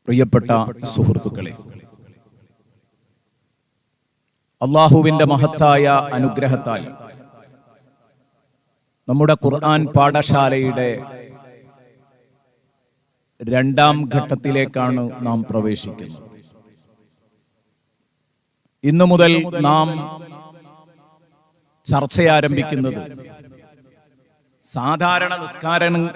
പ്രിയപ്പെട്ട സുഹൃത്തുക്കളെ, അല്ലാഹുവിന്റെ മഹത്തായ അനുഗ്രഹത്താൽ നമ്മുടെ ഖുർആൻ പാഠശാലയുടെ രണ്ടാം ഘട്ടത്തിലേക്കാണ് നാം പ്രവേശിക്കുന്നത്. ഇന്നു മുതൽ നാം ചർച്ച ആരംഭിക്കുന്നത് സാധാരണ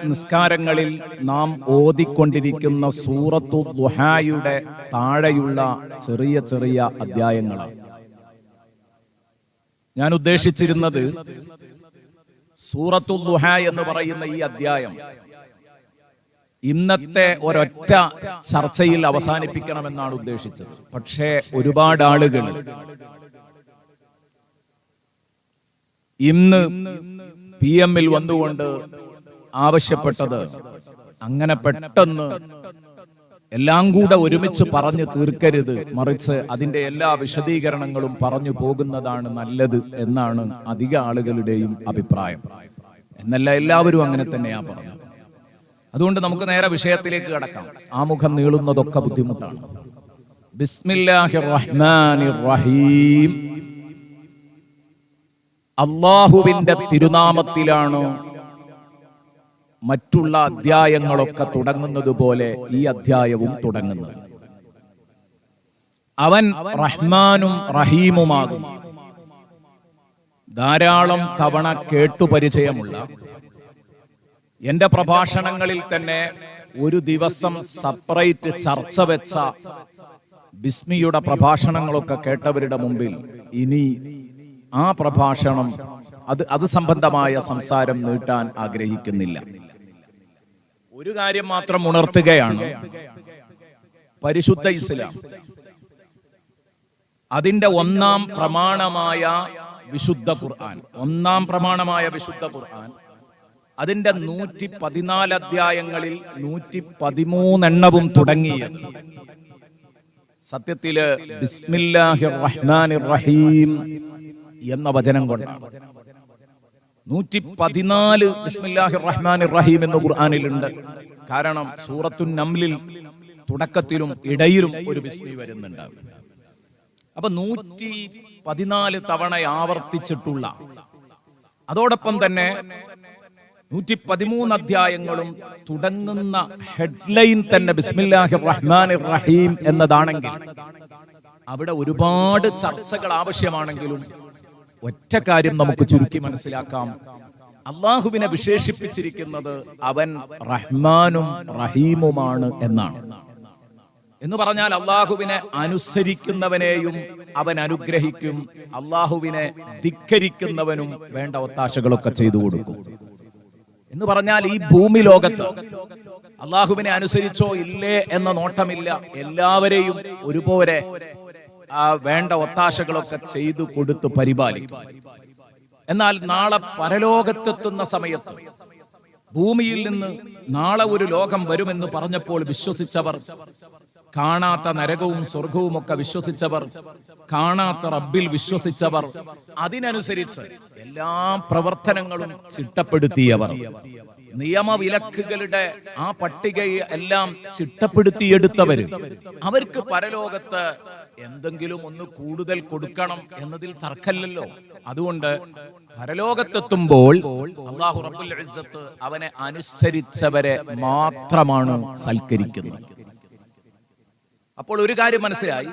നിസ്കാരങ്ങളിൽ നാം ഓതിക്കൊണ്ടിരിക്കുന്ന സൂറത്തു ദുഹായുടെ താഴെയുള്ള ചെറിയ ചെറിയ അധ്യായങ്ങളാണ്. ഞാൻ ഉദ്ദേശിച്ചിരുന്നത് സൂറത്തു ദുഹ എന്ന് പറയുന്ന ഈ അധ്യായം ഇന്നത്തെ ഒരൊറ്റ ചർച്ചയിൽ അവസാനിപ്പിക്കണമെന്നാണ് ഉദ്ദേശിച്ചത്. പക്ഷേ ഒരുപാട് ആളുകൾ ഇന്ന് PM വന്നുകൊണ്ട് ആവശ്യപ്പെട്ടത് അങ്ങനെ പെട്ടെന്ന് എല്ലാം കൂടെ ഒരുമിച്ച് പറഞ്ഞു തീർക്കരുത്, മറിച്ച് അതിന്റെ എല്ലാ വിശദീകരണങ്ങളും പറഞ്ഞു പോകുന്നതാണ് നല്ലത് എന്നാണ് അധിക ആളുകളുടെയും അഭിപ്രായം. എന്നല്ല, എല്ലാവരും അങ്ങനെ തന്നെയാ പറഞ്ഞത്. അതുകൊണ്ട് നമുക്ക് നേരെ വിഷയത്തിലേക്ക് കടക്കാം. ആമുഖം നീളുന്നതൊക്കെ ബുദ്ധിമുട്ടാണ്. ബിസ്മില്ലാഹിർ റഹ്മാനിർ റഹീം. അല്ലാഹുവിന്റെ തിരുനാമത്തിലാണ് മറ്റുള്ള അധ്യായങ്ങളൊക്കെ തുടങ്ങുന്നത് പോലെ ഈ അധ്യായവും തുടങ്ങുന്നത്. അവൻ റഹ്മാനും റഹീമുമാകും. ധാരാളം തവണ കേട്ടുപരിചയമുള്ള എന്റെ പ്രഭാഷണങ്ങളിൽ തന്നെ ഒരു ദിവസം സെപ്പറേറ്റ് ചർച്ച വെച്ച ബിസ്മിയുടെ പ്രഭാഷണങ്ങളൊക്കെ കേട്ടവരുടെ മുമ്പിൽ ഇനി ആ പ്രഭാഷണം അത് സംബന്ധമായ സംസാരം നീട്ടാൻ ആഗ്രഹിക്കുന്നില്ല. ഒരു കാര്യം മാത്രം ഉണർത്തുകയാണ്. പരിശുദ്ധ ഇസ്ലാം അതിന്റെ ഒന്നാം പ്രമാണമായ വിശുദ്ധ ഖുർആൻ അതിന്റെ 114 അധ്യായങ്ങളിൽ 113 തുടങ്ങിയത് സത്യത്തില് ബിസ്മില്ലാഹിർ റഹ്മാനിർ റഹീം എന്ന വചനം കൊണ്ടാണ്. 114 ബിസ്മില്ലാഹിർ റഹ്മാനിർ റഹീം എന്ന് ഖുർആനിലുണ്ട്. കാരണം സൂറത്തുൻ നംലിൽ തുടക്കത്തിലും ഇടയിലും ഒരു ബിസ്മി വരുന്നുണ്ട്. അപ്പൊ 114 തവണ ആവർത്തിച്ചിട്ടുള്ള, അതോടൊപ്പം തന്നെ 113 അധ്യായങ്ങളും തുടങ്ങുന്ന ഹെഡ്ലൈൻ തന്നെ ബിസ്മില്ലാഹിർ റഹ്മാനിർ റഹീം എന്നതാണെങ്കിൽ അവിടെ ഒരുപാട് ചർച്ചകൾ ആവശ്യമാണെങ്കിലും ഒറ്റ കാര്യം നമുക്ക് ചുരുക്കി മനസ്സിലാക്കാം. അള്ളാഹുവിനെ വിശേഷിപ്പിച്ചിരിക്കുന്നത് അവൻ റഹ്മാനും റഹീമുമാണ് എന്നാണ്. എന്ന് പറഞ്ഞാൽ അള്ളാഹുവിനെ അനുസരിക്കുന്നവനെയും അവൻ അനുഗ്രഹിക്കും, അള്ളാഹുവിനെ ധിക്കരിക്കുന്നവനും വേണ്ട ഒത്താശകളൊക്കെ ചെയ്തു കൊടുക്കും. എന്ന് പറഞ്ഞാൽ ഈ ഭൂമി ലോകത്ത് അള്ളാഹുവിനെ അനുസരിച്ചോ ഇല്ലേ എന്ന നോട്ടമില്ല, എല്ലാവരെയും ഒരുപോലെ വേണ്ട ഒത്താശകളൊക്കെ ചെയ്തു കൊടുത്ത് പരിപാലിക്കും. എന്നാൽ നാളെ പരലോകത്തെത്തുന്ന സമയത്ത് ഭൂമിയിൽ നിന്ന് നാളെ ഒരു ലോകം വരുമെന്ന് പറഞ്ഞപ്പോൾ വിശ്വസിച്ചവർ, കാണാത്ത നരകവും സ്വർഗവും ഒക്കെ വിശ്വസിച്ചവർ, കാണാത്ത റബ്ബിൽ വിശ്വസിച്ചവർ, അതിനനുസരിച്ച് എല്ലാ പ്രവർത്തനങ്ങളും ചിട്ടപ്പെടുത്തിയവർ, നിയമവിലക്കുകളുടെ ആ പട്ടികയെ എല്ലാം ചിട്ടപ്പെടുത്തിയെടുത്തവര്, അവർക്ക് പരലോകത്ത് എന്തെങ്കിലും ഒന്ന് കൂടുതൽ കൊടുക്കണം എന്നതിൽ തർക്കമില്ലല്ലോ. അതുകൊണ്ട് പരലോകത്തെത്തുമ്പോൾ അല്ലാഹു റബ്ബുൽ ഇസ്സത്ത് അവനെ അനുസരിച്ചവരെ മാത്രമാണ് സൽക്കരിക്കുന്നത്. അപ്പോൾ ഒരു കാര്യം മനസ്സിലായി,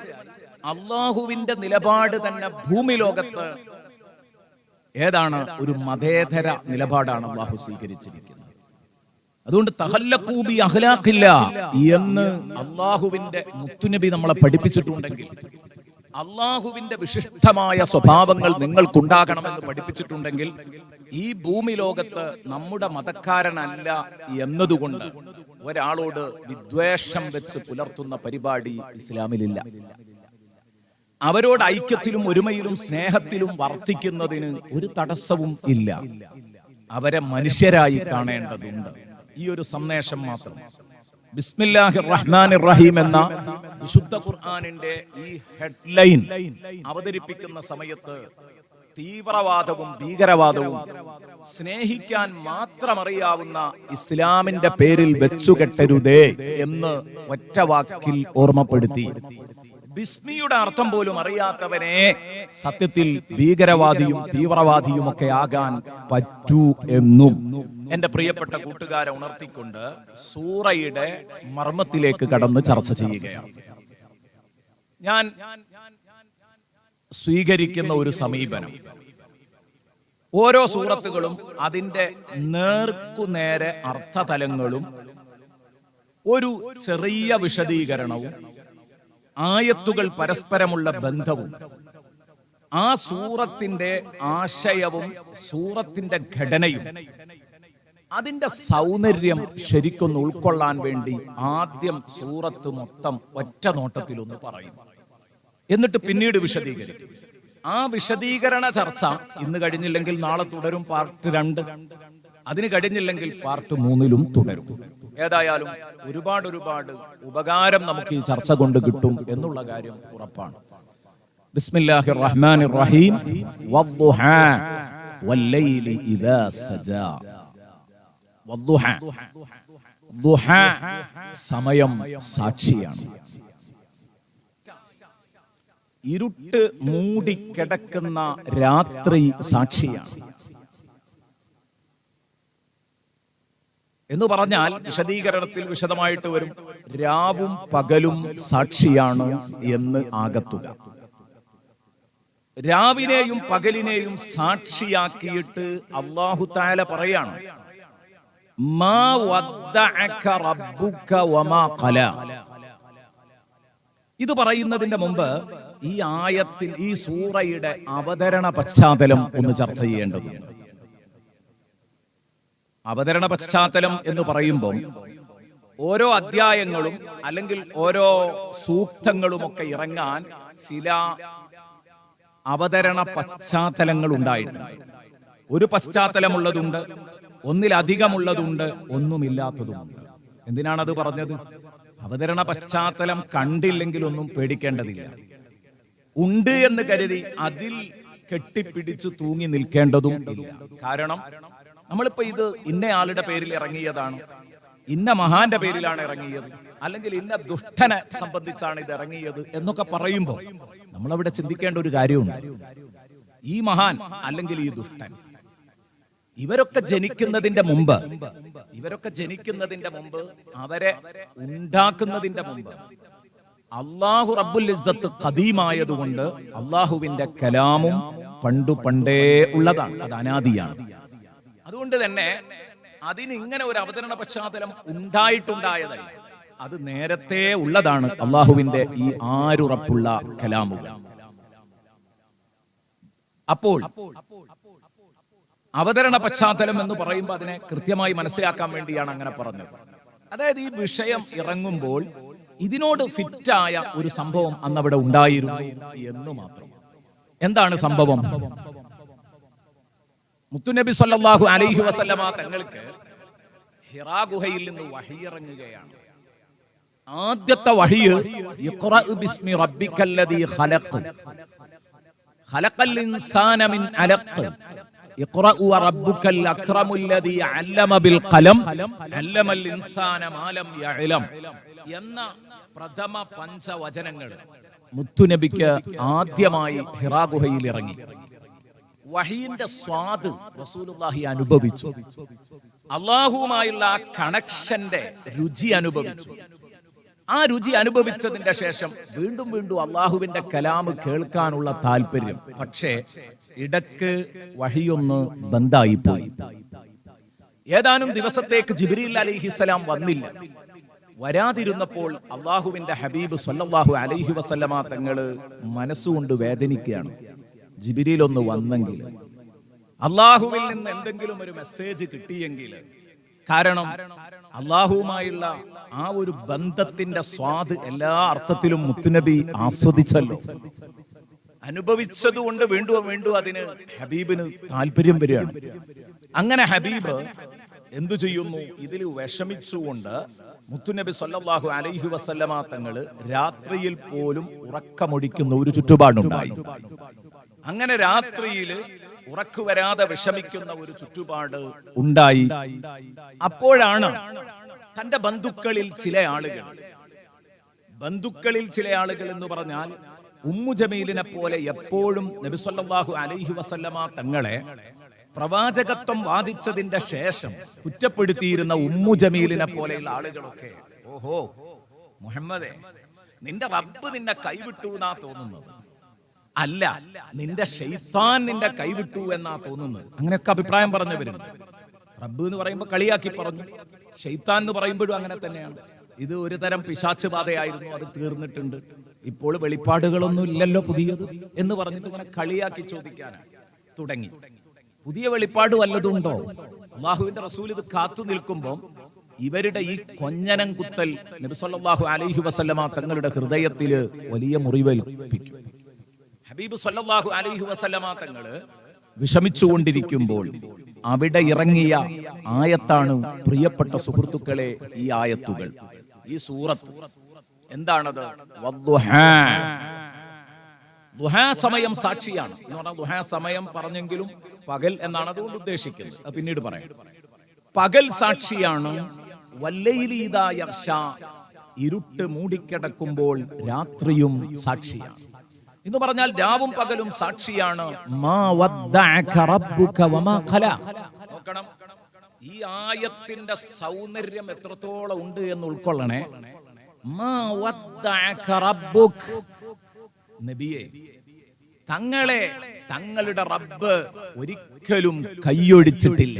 അള്ളാഹുവിന്റെ നിലപാട് തന്നെ ഭൂമി ലോകത്ത് ഏതാണ്? ഒരു മതേതര നിലപാടാണ് അള്ളാഹു സ്വീകരിച്ചിരിക്കുന്നത്. അതുകൊണ്ട് തഖല്ലഖൂ ബി അഖ്ലാഖില്ല എന്ന് അള്ളാഹുവിന്റെ മുത്തുനബി നമ്മളെ പഠിപ്പിച്ചിട്ടുണ്ടെങ്കിൽ, അള്ളാഹുവിന്റെ വിശിഷ്ടമായ സ്വഭാവങ്ങൾ നിങ്ങൾക്കുണ്ടാകണമെന്ന് പഠിപ്പിച്ചിട്ടുണ്ടെങ്കിൽ, ഈ ഭൂമി ലോകത്ത് നമ്മുടെ മതക്കാരനല്ല എന്നതുകൊണ്ട് ഒരാളോട് വിദ്വേഷം വെച്ച് പുലർത്തുന്ന പരിപാടി ഇസ്ലാമിലില്ല. അവരോട് ഐക്യത്തിലും ഒരുമയിലും സ്നേഹത്തിലും വർത്തിക്കുന്നതിന് ഒരു തടസ്സവും ഇല്ല. അവരെ മനുഷ്യരായി കാണേണ്ടതുണ്ട്. ഈ ഒരു സന്ദേശം മാത്രം. ബിസ്മില്ലാഹിർ റഹ്മാനിർ റഹീം എന്ന വിശുദ്ധ ഖുർആനിന്റെ ഈ ഹെഡ്ലൈൻ അവതരിപ്പിക്കുന്ന സമയത്ത് തീവ്രവാദവും ഭീകരവാദവും സ്നേഹിക്കാൻ മാത്രമറിയാവുന്ന ഇസ്ലാമിന്റെ പേരിൽ വെച്ചുകെട്ടരുതേ എന്ന് ഒറ്റ വാക്കിൽ ഓർമ്മപ്പെടുത്തി. ബിസ്മിയുടെ അർത്ഥം പോലും അറിയാത്തവനെ സത്യത്തിൽ ഭീകരവാദിയും തീവ്രവാദിയും ഒക്കെ ആകാൻ പറ്റൂ എന്നും എന്റെ പ്രിയപ്പെട്ട കൂട്ടുകാരെ ഉണർത്തിക്കൊണ്ട് സൂറയുടെ മർമ്മത്തിലേക്ക് കടന്ന് ചർച്ച ചെയ്യുകയാണ്. ഞാൻ സ്വീകരിക്കുന്ന ഒരു സമീപനം, ഓരോ സൂറത്തുകളും അതിന്റെ നേർക്കുനേരെ അർത്ഥതലങ്ങളും ഒരു ചെറിയ വിശദീകരണവും ആയത്തുകൾ പരസ്പരമുള്ള ബന്ധവും ആ സൂറത്തിന്റെ ആശയവും സൂറത്തിന്റെ ഘടനയും അതിന്റെ സൗന്ദര്യം ശരിക്കൊന്ന് ഉൾക്കൊള്ളാൻ വേണ്ടി ആദ്യം സൂറത്ത് മൊത്തം ഒറ്റ നോട്ടത്തിലൊന്ന് പറയും, എന്നിട്ട് പിന്നീട് വിശദീകരിക്കും. ആ വിശദീകരണ ചർച്ച ഇന്ന് കഴിഞ്ഞില്ലെങ്കിൽ നാളെ തുടരും, പാർട്ട് 2. അതിന് കഴിഞ്ഞില്ലെങ്കിൽ പാർട്ട് 3 തുടരും. ഏതായാലും ഒരുപാട് ഉപകാരം നമുക്ക് ഈ ചർച്ച കൊണ്ട് കിട്ടും എന്നുള്ള കാര്യം ഉറപ്പാണ്. ബിസ്മില്ലാഹിർ റഹ്മാനിർ റഹീം. വദ്ദുഹാ വല്ലൈലി ഇദാ സജാ. വദ്ദുഹാ, ദുഹാ സമയം സാക്ഷിയാണ്. ഇരുട്ട് മൂടിക്കിടക്കുന്ന രാത്രി സാക്ഷിയാണ് എന്ന് പറഞ്ഞാൽ വിശദീകരണത്തിൽ വിശദമായിട്ട് വരും, രാവും പകലും സാക്ഷിയാണ് എന്ന് ആകത്തുക. രാവിനെയും പകലിനെയും സാക്ഷിയാക്കിയിട്ട് അല്ലാഹു തആല പറയാണ്, മാ വദ്ദഅക റബ്ബുക വമാ ഖലാ. ഇത് പറയുന്നതിന്റെ മുമ്പ് ഈ ആയത്തിൽ ഈ സൂറയുടെ അവതരണ പശ്ചാത്തലം ഒന്ന് ചർച്ച ചെയ്യേണ്ടതുണ്ട്. അവതരണ പശ്ചാത്തലം എന്ന് പറയുമ്പോൾ ഓരോ അധ്യായങ്ങളും അല്ലെങ്കിൽ ഓരോ സൂക്തങ്ങളും ഒക്കെ ഇറങ്ങാൻ ചില അവതരണ പശ്ചാത്തലങ്ങൾ ഉണ്ടായിട്ടുണ്ട്. ഒരു പശ്ചാത്തലമുള്ളതുണ്ട്, ഒന്നിലധികമുള്ളതുണ്ട്, ഒന്നുമില്ലാത്തതുമുണ്ട്. എന്തിനാണത് പറഞ്ഞത്? അവതരണ പശ്ചാത്തലം കണ്ടില്ലെങ്കിൽ ഒന്നും പേടിക്കേണ്ടതില്ല. ഉണ്ട് എന്ന് കരുതി അതിൽ കെട്ടിപ്പിടിച്ചു തൂങ്ങി നിൽക്കേണ്ടതും ഇല്ല. കാരണം നമ്മളിപ്പോ ഇത് ഇന്നയാളുടെ പേരിൽ ഇറങ്ങിയതാണ്, ഇന്ന മഹാന്റെ പേരിലാണ് ഇറങ്ങിയത്, അല്ലെങ്കിൽ ഇന്ന ദുഷ്ടനെ സംബന്ധിച്ചാണ് ഇത് ഇറങ്ങിയത് എന്നൊക്കെ പറയുമ്പോൾ നമ്മളവിടെ ചിന്തിക്കേണ്ട ഒരു കാര്യമുണ്ട്. ഈ മഹാൻ അല്ലെങ്കിൽ ഈ ദുഷ്ടൻ ഇവരൊക്കെ ജനിക്കുന്നതിന്റെ മുമ്പ് അവരെ ഉണ്ടാക്കുന്നതിന്റെ മുമ്പ് അല്ലാഹു റബ്ബുൽ ഇസ്സത്ത് ഖദീമായതുകൊണ്ട് അല്ലാഹുവിന്റെ കലാമും പണ്ടേ ഉള്ളതാണ്, അത് അനാദിയാണ്. അതുകൊണ്ട് തന്നെ അതിന് ഇങ്ങനെ ഒരു അവതരണ പശ്ചാത്തലം ഉണ്ടായിട്ടുണ്ടായതല്ല, അത് നേരത്തെ ഉള്ളതാണ് അല്ലാഹുവിന്റെ ഈ ആരുറപ്പുള്ള കലാമുകൾ. അപ്പോൾ അവതരണ പശ്ചാത്തലം എന്ന് പറയുമ്പോൾ അതിനെ കൃത്യമായി മനസ്സിലാക്കാൻ വേണ്ടിയാണ് അങ്ങനെ പറഞ്ഞത്. അതായത് ഈ വിഷയം ഇറങ്ങുമ്പോൾ ഇതിനോട് ഫിറ്റായ ഒരു സംഭവം അന്നവിടെ ഉണ്ടായിരുന്നു എന്ന് മാത്രം. എന്താണ് സംഭവം? മുത്തുനബി സല്ലല്ലാഹു അലൈഹി വസല്ലമ തങ്ങൾക്ക് ഹിറാ ഗുഹയിൽ നിന്ന് വഹി ഇറങ്ങുകയാണ്. ആദ്യത്തെ വഹി ഇഖ്റ ബിസ്മി റബ്ബിക്കല്ലദീ ഖലഖ് ഖലഖൽ ഇൻസാന മിൻ അലഖ് ഇഖ്റ വറബ്ബുക്കൽ അക്രമുല്ലദീ അല്ലമ ബിൽ ഖലം അല്ലമൽ ഇൻസാന മാ ലം യഅലം എന്ന പ്രഥമ പഞ്ചവചനങ്ങൾ മുത്തുനബിക്ക് ആദ്യമായി ഹിറാ ഗുഹയിൽ ഇറങ്ങി. വഹീന്റെ സ്വാദ് റസൂലുള്ളാഹി അനുഭവിച്ചു. അല്ലാഹുവുമായുള്ള ആ കണക്ഷന്റെ രുചി അനുഭവിച്ചു. ആ രുചി അനുഭവിച്ചതിന്റെ ശേഷം വീണ്ടും അല്ലാഹുവിന്റെ കലാമ് കേൾക്കാനുള്ള താല്പര്യം. പക്ഷേ ഇടക്ക് വഹിയൊന്ന് ബന്ധായിപ്പോയി. ഏതാനും ദിവസത്തേക്ക് ജിബ്രീൽ അലൈഹിസ്സലാം വന്നില്ല. വരാതിരുന്നപ്പോൾ അല്ലാഹുവിന്റെ ഹബീബ് സല്ലല്ലാഹു അലൈഹി വസല്ലമ തങ്ങള് മനസ്സുകൊണ്ട് വേദനിക്കുകയാണ്. ജിബ്രീൽ ഒന്ന് വന്നെങ്കിൽ, അല്ലാഹുവിൽ നിന്ന് എന്തെങ്കിലും ഒരു മെസ്സേജ് കിട്ടിയെങ്കിൽ. കാരണം അല്ലാഹുവുമായുള്ള ആ ഒരു ബന്ധത്തിന്റെ സ്വാദ് എല്ലാ അർത്ഥത്തിലും മുത്തുനബി ആസ്വദിച്ചല്ലോ. അനുഭവിച്ചതുകൊണ്ട് വീണ്ടും അതിന് ഹബീബിന് താല്പര്യം വരികയാണ്. അങ്ങനെ ഹബീബ് എന്തു ചെയ്യുന്നു? ഇതിൽ വിഷമിച്ചുകൊണ്ട് മുത്തുനബി സല്ലല്ലാഹു അലൈഹി വസല്ലമ തങ്ങള് രാത്രിയിൽ പോലും ഉറക്കമൊഴിക്കുന്ന ഒരു ചുറ്റുപാടുണ്ടായി. അങ്ങനെ രാത്രിയില് ഉറക്കുവരാതെ വിഷമിക്കുന്ന ഒരു ചുറ്റുപാട് ഉണ്ടായി. അപ്പോഴാണ് തന്റെ ബന്ധുക്കളിൽ ചില ആളുകൾ എന്ന് പറഞ്ഞാൽ ഉമ്മു ജമീലിനെ പോലെ എപ്പോഴും നബി സല്ലല്ലാഹു അലൈഹി വസല്ലമ തങ്ങളെ പ്രവാചകത്വം വാദിച്ചതിന്റെ ശേഷം കുറ്റപ്പെടുത്തിയിരുന്ന ഉമ്മു ജമീലിനെ പോലെയുള്ള ആളുകളൊക്കെ, ഓഹോ മുഹമ്മദേ, നിന്റെ റബ്ബ് നിന്നെ കൈവിട്ടു എന്നാ തോന്നുന്നത്, അല്ല നിന്റെ ശൈത്താൻ നിന്റെ കൈവിട്ടു എന്നാ തോന്നുന്നത്. അങ്ങനെയൊക്കെ അഭിപ്രായം പറഞ്ഞവരുണ്ട്. റബ്ബ് എന്ന് പറയുമ്പോൾ കളിയാക്കി പറഞ്ഞു, ശൈത്താൻ എന്ന് പറയുമ്പോഴും അങ്ങനെ തന്നെയാണ്. ഇത് ഒരു തരം പിശാച് ബാധയായിരുന്നു, അത് തീർന്നിട്ടുണ്ട്, ഇപ്പോൾ വെളിപ്പാടുകളൊന്നും ഇല്ലല്ലോ പുതിയത് എന്ന് പറഞ്ഞിട്ട് ഇങ്ങനെ കളിയാക്കി ചോദിക്കാനാണ് തുടങ്ങി. പുതിയ വെളിപ്പാട് വല്ലതുണ്ടോ? അള്ളാഹുവിന്റെ റസൂൽ ഇത് കാത്തു നിൽക്കുമ്പോൾ ഇവരുടെ ഈ കൊഞ്ഞനം കുത്തൽ നബി സല്ലല്ലാഹു അലൈഹി വസല്ലമ തങ്ങളുടെ ഹൃദയത്തിൽ വലിയ മുറിവേൽപ്പിക്കും. ഹബീബ് സല്ലല്ലാഹു അലൈഹി വസല്ലമ തങ്ങള് വിഷമിച്ചുകൊണ്ടിരിക്കുമ്പോൾ അവിടെ ഇറങ്ങിയ ആയത്താണ് പ്രിയപ്പെട്ട സുഹൃത്തുക്കളെ ഈ ആയത്തുകൾ, ഈ സൂറത്ത്. എന്താണത്? ദുഹാ സമയം സാക്ഷിയാണ് എന്ന് പറഞ്ഞാൽ ദുഹാ സമയം പറഞ്ഞെങ്കിലും പകൽ എന്നാണ് അതുകൊണ്ട് ഉദ്ദേശിക്കുന്നത്, അത് പിന്നീട് പറയാം. പകൽ സാക്ഷിയാണ്. വല്ലൈലി ഇദാ യഗ്ഷ, ഇരുട്ട് മൂടിക്കിടക്കുമ്പോൾ രാത്രിയും സാക്ഷിയാണ് എന്ന് പറഞ്ഞാൽ രാവും പകലും സാക്ഷിയാണ്. മാ വദ്ദഅക റബ്ബുക വമാ ഖലാ. നോക്കണം, ഈ ആയത്തിന്റെ സൗന്ദര്യം എത്രത്തോളം ഉണ്ട് എന്ന് ഉൾക്കൊള്ളണേ. മാ വദ്ദഅക റബ്ബുക, നബിയെ തങ്ങളെ തങ്ങളുടെ റബ്ബ് ഒരിക്കലും കൈയൊഴിച്ചിട്ടില്ല.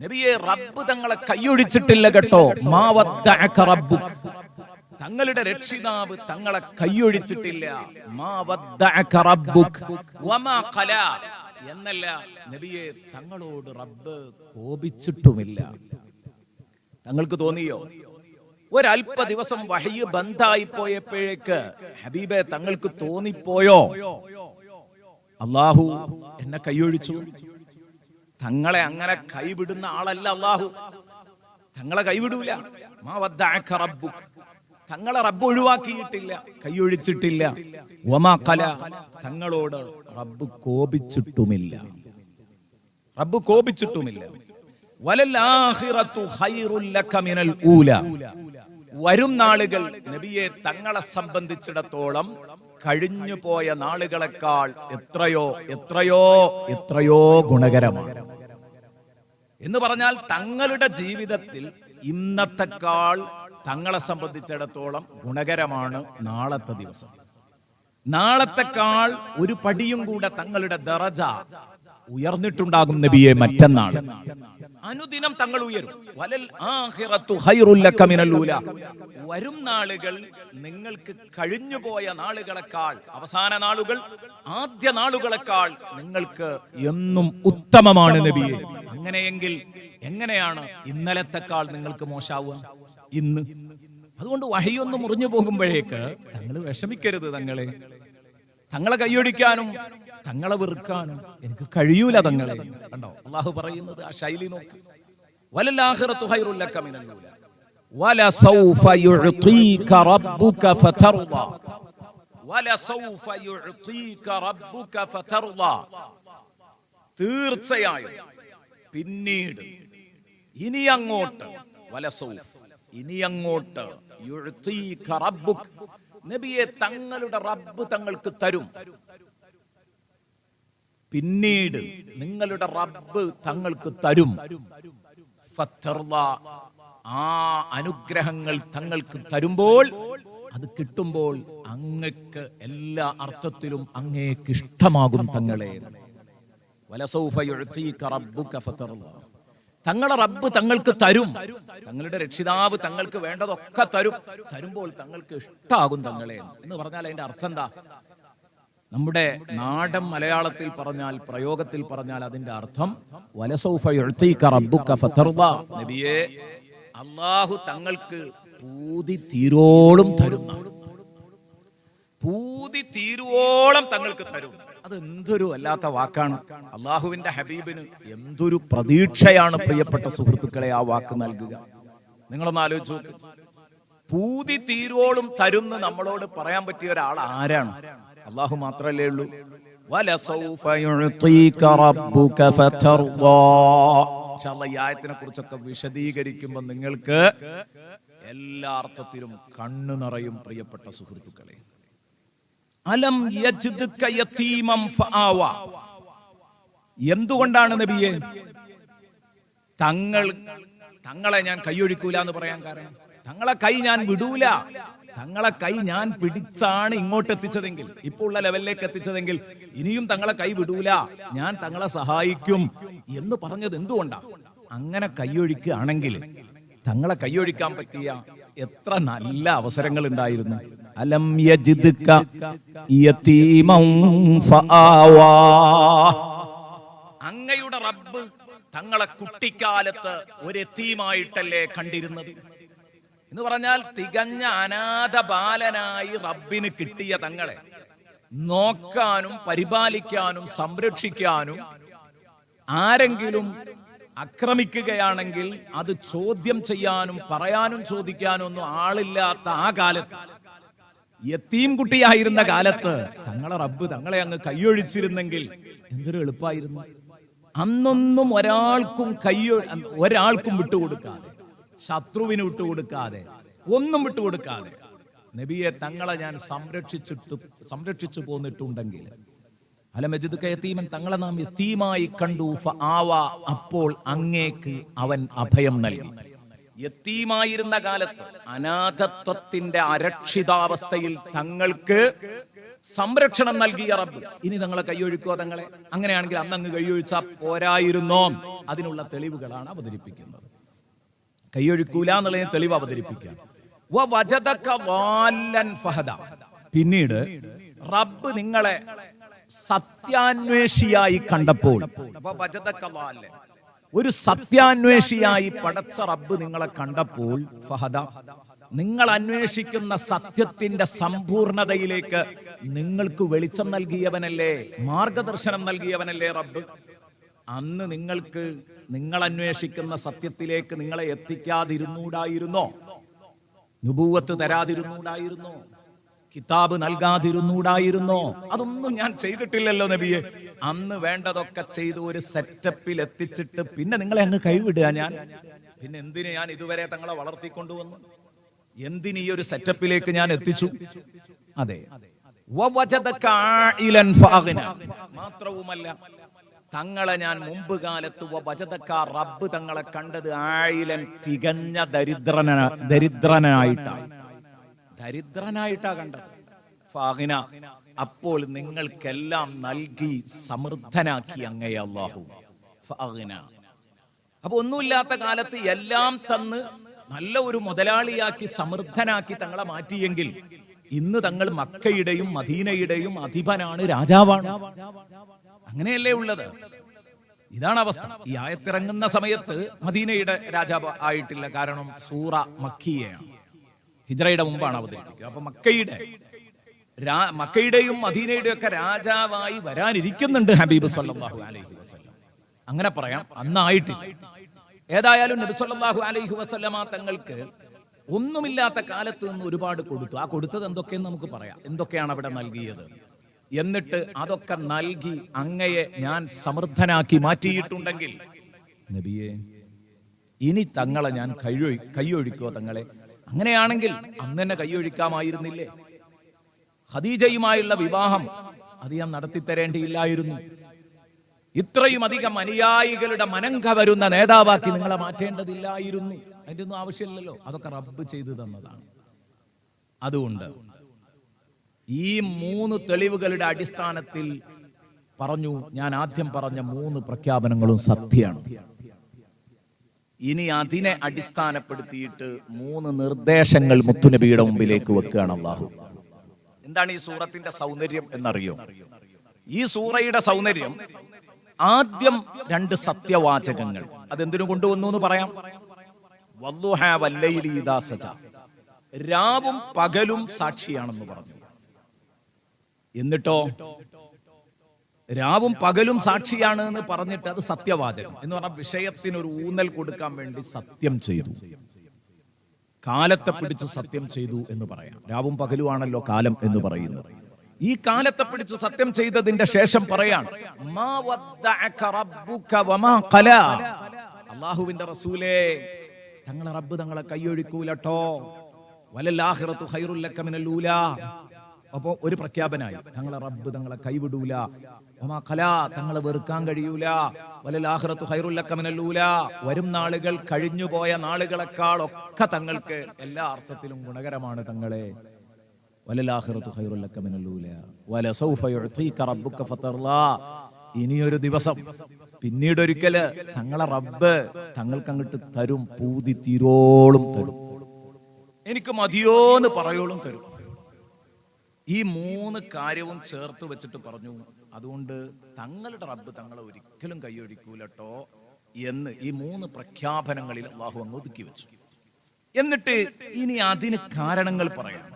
നബിയെ റബ്ബ് തങ്ങളെ കൈയൊഴിച്ചിട്ടില്ല കേട്ടോ. മാ വദ്ദഅക റബ്ബുക, തങ്ങളുടെ രക്ഷിതാവ് തങ്ങളെ കൈയൊഴിച്ചിട്ടില്ല. മാ വദ്ദഅക റബ്ബുക വമാ ഖലാ എന്നല്ല, നബിയെ തങ്ങളോട് റബ്ബ് കോപിച്ചിട്ടുമില്ല. തങ്ങൾക്ക് തോന്നിയോ? ഒരല്പ ദിവസം വഹ്യ് ബന്ധായി പോയപ്പോഴേക്ക് ഹബീബെ തങ്ങൾക്ക് തോന്നിപ്പോയോ അല്ലാഹു എന്നെ കൈയൊഴിച്ചു? തങ്ങളെ അങ്ങനെ കൈവിടുന്ന ആളല്ല അല്ലാഹു. തങ്ങളെ കൈവിടൂല. മാ വദ്ദഅക റബ്ബുക, തങ്ങളെ റബ്ബ് ഒഴിവാക്കിയിട്ടില്ല, കൈയൊഴിച്ചിട്ടില്ല. വമാ ഖലാ, തങ്ങളോട് റബ്ബ് കോപിച്ചിട്ടുമില്ല. റബ്ബ് കോപിച്ചിട്ടുമില്ല. വലൽ ആഖിറതു ഖൈറുൽ ലക മിനൽ ഊല, വരും നാളുകൾ നബിയെ തങ്ങളെ സംബന്ധിച്ചിടത്തോളം കഴിഞ്ഞു പോയ നാളുകളെക്കാൾ എത്രയോ എത്രയോ എത്രയോ ഗുണകരമാണ് എന്ന് പറഞ്ഞാൽ തങ്ങളുടെ ജീവിതത്തിൽ ഇന്നത്തെക്കാൾ തങ്ങളെ സംബന്ധിച്ചിടത്തോളം ഗുണകരമാണ് നാളത്തെ ദിവസം. നാളത്തെക്കാൾ ഒരു പടിയും കൂടെ തങ്ങളുടെ ദറജ ഉയർന്നിട്ടുണ്ടാകും നബിയെ മറ്റന്നാൾ. അനുദിനം തങ്ങൾ ഉയരും. വലൽ ആഖിറതു ഖൈറുൽ ലക മിനൽ ഊല, വരും നാളുകൾ നിങ്ങൾക്ക് കഴിഞ്ഞുപോയ നാളുകളെക്കാൾ, അവസാന നാളുകൾ ആദ്യ നാളുകളെക്കാൾ നിങ്ങൾക്ക് എന്നും ഉത്തമമാണ് നബിയെ. അങ്ങനെയെങ്കിൽ എങ്ങനെയാണ് ഇന്നലത്തെക്കാൾ നിങ്ങൾക്ക് മോശാവുക ഇന്ന്? അതുകൊണ്ട് വഹയൊന്ന് മുറിഞ്ഞു പോകുമ്പോഴേക്ക് തങ്ങൾ വിഷമിക്കരുത്. തങ്ങളെ കൈയൊടിക്കാനും തങ്ങളെ വെറുക്കാനും എനിക്ക് കഴിയൂല. തങ്ങളെ കണ്ടോ അള്ളാഹു പറയുന്നത്, ആ ശൈലി നോക്ക്. വലൽ ആഖിറതു ഖൈറുൽ ലക മിനൽ ഊല വലസൗഫ യുഅതീക റബ്ബുക ഫതർള, വലസൗഫ യുഅതീക റബ്ബുക ഫതർള, തീർച്ചയായും പിന്നീട് ഇനി അങ്ങോട്ട്, വലസൗഫ് ഇനി അങ്ങോട്ട്, യുഅതീക റബ്ബുക, നബിയെ തങ്ങളുടെ റബ്ബ് തങ്ങൾക്ക് തരും. പിന്നീട് നിങ്ങളുടെ റബ്ബ് തങ്ങൾക്ക് തരും. ഫതർള, ആ അനുഗ്രഹങ്ങൾ തങ്ങൾക്ക് തരുമ്പോൾ, അത് കിട്ടുമ്പോൾ അങ്ങക്ക് എല്ലാ അർത്ഥത്തിലും അങ്ങേക്ക് ഇഷ്ടമാകും തങ്ങളെ. വലസൗഫ യുഅതീക റബ്ബുക ഫതർള, തങ്ങളുടെ റബ്ബ് തങ്ങൾക്ക് തരും. തങ്ങളുടെ രക്ഷിതാവ് തങ്ങൾക്ക് വേണ്ടതൊക്കെ തരും. തരുമ്പോൾ തങ്ങൾക്ക് ഇഷ്ടാകും തങ്ങളെ എന്ന് പറഞ്ഞാൽ അതിന്റെ അർത്ഥം എന്താ? നമ്മുടെ നാടൻ മലയാളത്തിൽ പറഞ്ഞാൽ, പ്രയോഗത്തിൽ പറഞ്ഞാൽ അതിന്റെ അർത്ഥം വലസൗഫ യുഅതീക റബ്ബുക ഫതർള, നബിയേ അല്ലാഹു തങ്ങൾക്ക് പൂതി തീരോളം തരും. പൂതി തീരുവോളം തങ്ങൾക്ക് തരും. അത് എന്തൊരു അല്ലാത്ത വാക്കാണ്. അള്ളാഹുവിന്റെ ഹബീബിന് എന്തൊരു പ്രതീക്ഷയാണ് പ്രിയപ്പെട്ട സുഹൃത്തുക്കളെ ആ വാക്ക് നൽകുക. നിങ്ങളൊന്ന് ആലോചിച്ച് നോക്ക്. പൂതി തീരോളും തരുന്ന് നമ്മളോട് പറയാൻ പറ്റിയ ഒരാൾ ആരാണ്? അള്ളാഹു മാത്രമല്ലേ ഉള്ളൂ. വലസൗഫ യുഅ്തീക റബ്ബുക ഫതർദാ. ഇൻഷാ അല്ലാഹ് ഈ ആയത്തിനെ കുറിച്ചൊക്കെ വിശദീകരിക്കുമ്പോൾ നിങ്ങൾക്ക് എല്ലാ അർത്ഥത്തിലും കണ്ണു നിറയും പ്രിയപ്പെട്ട സുഹൃത്തുക്കളെ. അലം യജ്ദക യതീമൻ ഫആവ. എന്തുകൊണ്ടാണ് നബിയെ തങ്ങളെ ഞാൻ കൈയൊഴിക്കൂല എന്ന് പറയാൻ കാരണം? തങ്ങളെ കൈ ഞാൻ വിടൂല, തങ്ങളെ കൈ ഞാൻ പിടിച്ചാണ് ഇങ്ങോട്ട് എത്തിച്ചതെങ്കിൽ, ഇപ്പോൾ ഉള്ള ലെവലിലേക്ക് എത്തിച്ചതെങ്കിൽ ഇനിയും തങ്ങളെ കൈ വിടൂല, ഞാൻ തങ്ങളെ സഹായിക്കും എന്ന് പറഞ്ഞത് എന്തുകൊണ്ടാ? അങ്ങനെ കൈയൊഴിക്കുകയാണെങ്കിൽ തങ്ങളെ കൈയൊഴിക്കാൻ പറ്റിയ എത്ര നല്ല അവസരങ്ങൾ ഉണ്ടായിരുന്നു. അലം യജ്ദക യതീമൻ ഫആവാ. അങ്ങയുടെ റബ്ബ് തങ്ങളെ കുട്ടിക്കാലത്ത് ഒരു യതീമായിട്ടല്ലേ കണ്ടിരുന്നത്? എന്ന് പറഞ്ഞാൽ തികഞ്ഞ അനാഥ ബാലനായി റബ്ബിന് കിട്ടിയ തങ്ങളെ നോക്കാനും പരിപാലിക്കാനും സംരക്ഷിക്കാനും ആരെങ്കിലും ആക്രമിക്കുകയാണെങ്കിൽ അത് ചോദ്യം ചെയ്യാനും പറയാനും ചോദിക്കാനും ഒന്നും ആളില്ലാത്ത ആ കാലത്ത്, യതീം കുട്ടിയായിരുന്ന കാലത്ത് തങ്ങളെ റബ്ബ് തങ്ങളെ അങ്ങ് കൈയൊഴിച്ചിരുന്നെങ്കിൽ എന്തൊരു എളുപ്പമായിരുന്നു. അന്നൊന്നും ഒരാൾക്കും വിട്ടുകൊടുക്കാതെ, ശത്രുവിന് വിട്ടുകൊടുക്കാതെ, ഒന്നും വിട്ടുകൊടുക്കാതെ നബിയെ തങ്ങളെ ഞാൻ സംരക്ഷിച്ചു പോന്നിട്ടുണ്ടെങ്കിൽ, അലം യജ്ദക യതീമൻ, തങ്ങളെ നാം യതീമായി കണ്ടു, ഫആവ, അപ്പോൾ അങ്ങേക്ക് അവൻ അഭയം നൽകി. യതീമായിരുന്ന കാലത്ത് അനാഥത്വത്തിന്റെ അരക്ഷിതാവസ്ഥയിൽ തങ്ങൾക്ക് സംരക്ഷണം നൽകിയ റബ്ബ് ഇനി തങ്ങളെ കൈയൊഴിക്കോ? തങ്ങളെ അങ്ങനെയാണെങ്കിൽ അന്നങ്ങ് കൈയൊഴിച്ചാൽ പോരായിരുന്നോ? അതിനുള്ള തെളിവുകളാണ് അവതരിപ്പിക്കുന്നത്. കൈയൊഴിക്കൂല എന്നുള്ളതിന് തെളിവ് അവതരിപ്പിക്കുക. പിന്നീട് റബ്ബ് നിങ്ങളെ സത്യാന്വേഷിയായി കണ്ടപ്പോൾ, ഒരു സത്യാന്വേഷിയായി പടച്ച റബ്ബ് നിങ്ങളെ കണ്ടപ്പോൾ, ഫഹദ, നിങ്ങൾ അന്വേഷിക്കുന്ന സത്യത്തിന്റെ സമ്പൂർണതയിലേക്ക് നിങ്ങൾക്ക് വെളിച്ചം നൽകിയവനല്ലേ, മാർഗദർശനം നൽകിയവനല്ലേ റബ്ബ്. അന്ന് നിങ്ങൾ അന്വേഷിക്കുന്ന സത്യത്തിലേക്ക് നിങ്ങളെ എത്തിക്കാതിരുന്നൂടായിരുന്നോ? നുബൂവത്ത് തരാതിരുന്നൂടായിരുന്നോ? കിതാബ് നൽകാതിരുന്നൂടായിരുന്നോ? അതൊന്നും ഞാൻ ചെയ്തിട്ടില്ലല്ലോ നബിയെ. അന്ന് വേണ്ടതൊക്കെ ചെയ്ത് ഒരു സെറ്റപ്പിൽ എത്തിച്ചിട്ട് പിന്നെ നിങ്ങളെ അങ്ങ് കൈവിടുക ഞാൻ? പിന്നെ എന്തിന് ഞാൻ ഇതുവരെ തങ്ങളെ വളർത്തിക്കൊണ്ടുവന്നു? എന്തിന് ഈ ഒരു സെറ്റപ്പിലേക്ക് ഞാൻ എത്തിച്ചു? അതെ, മാത്രവുമല്ല തങ്ങളെ ഞാൻ മുമ്പ് കാലത്ത് റബ്ബ് തങ്ങളെ കണ്ടത് ആയിലൻ, തികഞ്ഞ ദരിദ്രനായിട്ടാ കണ്ടത്. ഫാഗിന, അപ്പോൾ നിങ്ങൾക്കെല്ലാം നൽകി സമൃദ്ധനാക്കി അങ്ങയെ അല്ലാഹു. ഫാഗിന, അപ്പൊ ഒന്നുമില്ലാത്ത കാലത്ത് എല്ലാം തന്ന് നല്ല ഒരു മുതലാളിയാക്കി സമൃദ്ധനാക്കി തങ്ങളെ മാറ്റിയെങ്കിൽ ഇന്ന് തങ്ങൾ മക്കയുടെയും മദീനയുടെയും അധിപനാണ്, രാജാവാണ്. അങ്ങനെയല്ലേ ഉള്ളത്? ഇതാണ് അവസ്ഥ. ഈ ആയത്തിറങ്ങുന്ന സമയത്ത് മദീനയുടെ രാജാവ് ആയിട്ടില്ല, കാരണം സൂറ മക്കിയയാണ്, ഹിജ്റയുടെ മുമ്പാണ് അവതരിപ്പിക്കുക. അപ്പൊ മക്കയുടെയും മദീനയുടെയും ഒക്കെ രാജാവായി വരാനിരിക്കുന്നുണ്ട് ഹബീബ് സല്ലല്ലാഹു അലൈഹി വസല്ലം. അങ്ങനെ പറയാം, അന്നായിട്ടില്ല. ഏതായാലും നബി സല്ലല്ലാഹു അലൈഹി വസല്ലമ തങ്ങൾക്ക് ഒന്നുമില്ലാത്ത കാലത്ത് നിന്ന് ഒരുപാട് കൊടുത്തു. ആ കൊടുത്തത് എന്തൊക്കെയെന്ന് നമുക്ക് പറയാം. എന്തൊക്കെയാണ് അവിടെ നൽകിയത്? എന്നിട്ട് അതൊക്കെ നൽകി അങ്ങയെ ഞാൻ സമൃദ്ധനാക്കി മാറ്റിയിട്ടുണ്ടെങ്കിൽ നബിയെ ഇനി തങ്ങളെ ഞാൻ കൈയൊഴിക്കോ തങ്ങളെ? അങ്ങനെയാണെങ്കിൽ അന്ന് തന്നെ കൈയൊഴിക്കാമായിരുന്നില്ലേ? ഖദീജയുമായുള്ള വിവാഹം അത് ഞാൻ നടത്തിത്തരേണ്ടിയില്ലായിരുന്നു? ഇത്രയും അധികം അനുയായികളുടെ മനം കവരുന്ന നേതാവാക്കി നിങ്ങളെ മാറ്റേണ്ടതില്ലായിരുന്നു? അതിന്റെ ഒന്നും ആവശ്യമില്ലല്ലോ. അതൊക്കെ റബ്ബ് ചെയ്തു തന്നതാണ്. അതുകൊണ്ട് ഈ 3 തെളിവുകളുടെ അടിസ്ഥാനത്തിൽ പറഞ്ഞു, ഞാൻ ആദ്യം പറഞ്ഞ 3 പ്രഖ്യാപനങ്ങളും സത്യമാണ്. ഇനി അതിനെ അടിസ്ഥാനപ്പെടുത്തിയിട്ട് 3 നിർദ്ദേശങ്ങൾ മുത്തുനബിയുടെ മുമ്പിലേക്ക് വെക്കുകയാണ് അല്ലാഹു. എന്താണ് ഈ സൂറത്തിന്റെ സൗന്ദര്യം എന്നറിയോ? ഈ സൂറയുടെ സൗന്ദര്യം ആദ്യം 2 സത്യവാചകങ്ങൾ. അതെന്തിനു കൊണ്ടുവന്നു എന്ന് പറയാം. വദ്ദുഹാ വല്ലൈലി ഇദാ സജ, രാവും പകലും സാക്ഷിയാണെന്ന് പറഞ്ഞു. എന്നിട്ടോ രാവും പകലും സാക്ഷിയാണ് എന്ന് പറഞ്ഞിട്ട് അത് സത്യവാചകം എന്ന് പറഞ്ഞ വിഷയത്തിനൊരു ഊന്നൽ കൊടുക്കാൻ വേണ്ടി സത്യം ചെയ്തു, കാലത്തെ പിടിച്ച് സത്യം ചെയ്തു എന്ന് പറയാം. രാവും പകലുമാണല്ലോ കാലം എന്ന് പറയുന്നത്. ഈ കാലത്തെ പിടിച്ച് സത്യം ചെയ്തതിന്റെ ശേഷം പറയാണ് അല്ലാഹുവിന്റെ റസൂലേ, തങ്ങളെ റബ്ബ് തങ്ങളെ കൈയൊഴിക്കൂലട്ടോ. വലൽ-ആഖിറതു ഖൈറുൽ ലക മിനൽ ഊലാ. അപ്പോ ഒരു പ്രഖ്യാപനായി, തങ്ങളെ റബ്ബ് തങ്ങളെ കൈവിടൂല. വമാ ഖലാ, തങ്ങളെ വെറുക്കാൻ കഴിയൂല. വലൽ-ആഖിറതു ഖൈറുൽ ലക മിനൽ ഊലാ. വരും നാളുകൾ കഴിഞ്ഞുപോയ നാളുകളെക്കാൾ ഒക്കെ തങ്ങൾക്ക് എല്ലാ അർത്ഥത്തിലും ഗുണകരമാണ് തങ്ങളെ. വലൽ-ആഖിറതു ഖൈറുൽ ലക മിനൽ ഊലാ വലസൗഫ യുഅതീക റബ്ബുക ഫതർലാ. ഇനിയൊരു ദിവസം, പിന്നീടൊരിക്കല് തങ്ങളെ റബ്ബ് തങ്ങൾക്ക് അങ്ങോട്ട് തരും, പൂതി തീരോളും തരും, എനിക്ക് മതിയോന്ന് പറയോളും തരും. ഈ 3 കാര്യവും ചേർത്ത് വെച്ചിട്ട് പറഞ്ഞു, അതുകൊണ്ട് തങ്ങളുടെ റബ്ബ് തങ്ങളെ ഒരിക്കലും കൈയൊഴിക്കൂലട്ടോ എന്ന് ഈ 3 പ്രഖ്യാപനങ്ങളിൽ അല്ലാഹു അങ്ങ് ഒതുക്കി വെച്ചു. എന്നിട്ട് ഇനി അതിന് കാരണങ്ങൾ പറയാം.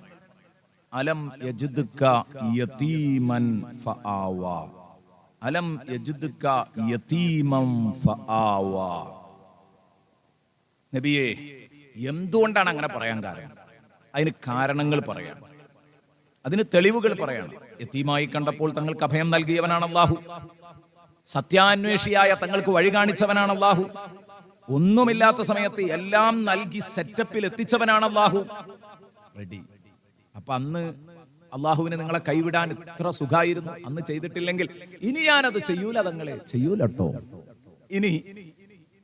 അലം യജ്ദുക യതീമൻ ഫആവാ. അലം യജ്ദുക യതീമൻ ഫആവാ. നബിയേ, എന്തുകൊണ്ടാണ് അങ്ങനെ പറയാൻ കാരണം? അതിന് കാരണങ്ങൾ പറയാം, അതിന് തെളിവുകൾ പറയണം. യതീമായി കണ്ടപ്പോൾ തങ്ങൾക്ക് അഭയം നൽകിയവനാണ് അല്ലാഹു. സത്യാന്വേഷിയായ തങ്ങൾക്ക് വഴി കാണിച്ചവനാണ് അല്ലാഹു. ഒന്നുമില്ലാത്ത സമയത്ത് എല്ലാം നൽകി സെറ്റപ്പിൽ എത്തിച്ചവനാണ് അല്ലാഹു. റെഡി. അപ്പൊ അന്ന് അല്ലാഹുവിന് നിങ്ങളെ കൈവിടാൻ ഇത്ര സുഖായിരുന്നു. അന്ന് ചെയ്തിട്ടില്ലെങ്കിൽ ഇനി ഞാനത് ചെയ്യൂല, തങ്ങളെ ചെയ്യൂലട്ടോ. ഇനി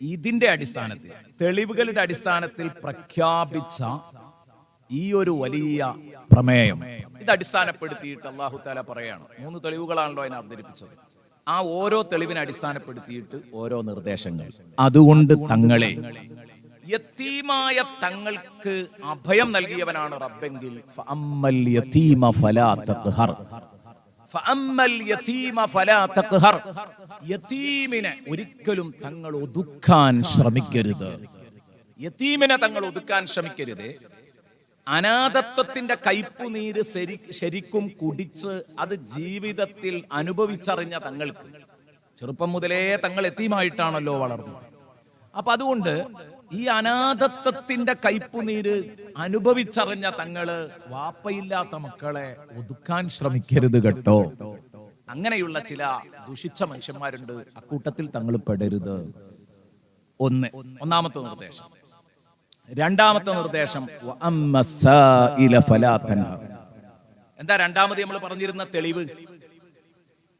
ഇതിന്റെ അടിസ്ഥാനത്തിൽ, തെളിവുകളുടെ അടിസ്ഥാനത്തിൽ പ്രഖ്യാപിച്ച ഈ ഒരു വലിയ പ്രമേയം ഇത് അടിസ്ഥാനപ്പെടുത്തിയിട്ട് അല്ലാഹു തആല പറയാണ്, 3 തെളിവുകളാണല്ലോ അതിനെ അവതരിപ്പിച്ചത്. ആ ഓരോ തെളിവിനെ അടിസ്ഥാനപ്പെടുത്തിയിട്ട് ഓരോ നിർദ്ദേശങ്ങൾ. അതുകൊണ്ട് തങ്ങളെ, യതീമായ തങ്ങൾക്ക് അഭയം നൽകിയവനാണ് റബ്ബെങ്കിൽ ഫഅമ്മൽ യതീമ ഫലാ തഖ്ഹർ. ഫഅമ്മൽ യതീമ ഫലാ തഖ്ഹർ. യതീമിനെ ഒരിക്കലും തങ്ങൾ ഒതുക്കാൻ ശ്രമിക്കരുത്. യതീമിനെ തങ്ങൾ ഒതുക്കാൻ ശ്രമിക്കരുത്. അനാഥത്വത്തിന്റെ കയ്പുനീര് ശരിക്കും കുടിച്ച് അത് ജീവിതത്തിൽ അനുഭവിച്ചറിഞ്ഞ തങ്ങൾക്ക്, ചെറുപ്പം മുതലേ തങ്ങൾ യതീമായിട്ടാണല്ലോ വളർന്നത്. അപ്പൊ അതുകൊണ്ട് ഈ അനാഥത്വത്തിന്റെ കയ്പുനീര് അനുഭവിച്ചറിഞ്ഞ തങ്ങള് വാപ്പയില്ലാത്ത മക്കളെ ഒതുക്കാൻ ശ്രമിക്കരുത് കേട്ടോ. അങ്ങനെയുള്ള ചില ദുഷിച്ച മനുഷ്യന്മാരുണ്ട്, അക്കൂട്ടത്തിൽ തങ്ങൾ പെടരുത്. ഒന്നാമത്തെ നിർദ്ദേശം. രണ്ടാമത്തെ നിർദ്ദേശം, എന്താ രണ്ടാമത് നമ്മൾ പറഞ്ഞിരുന്ന തെളിവ്?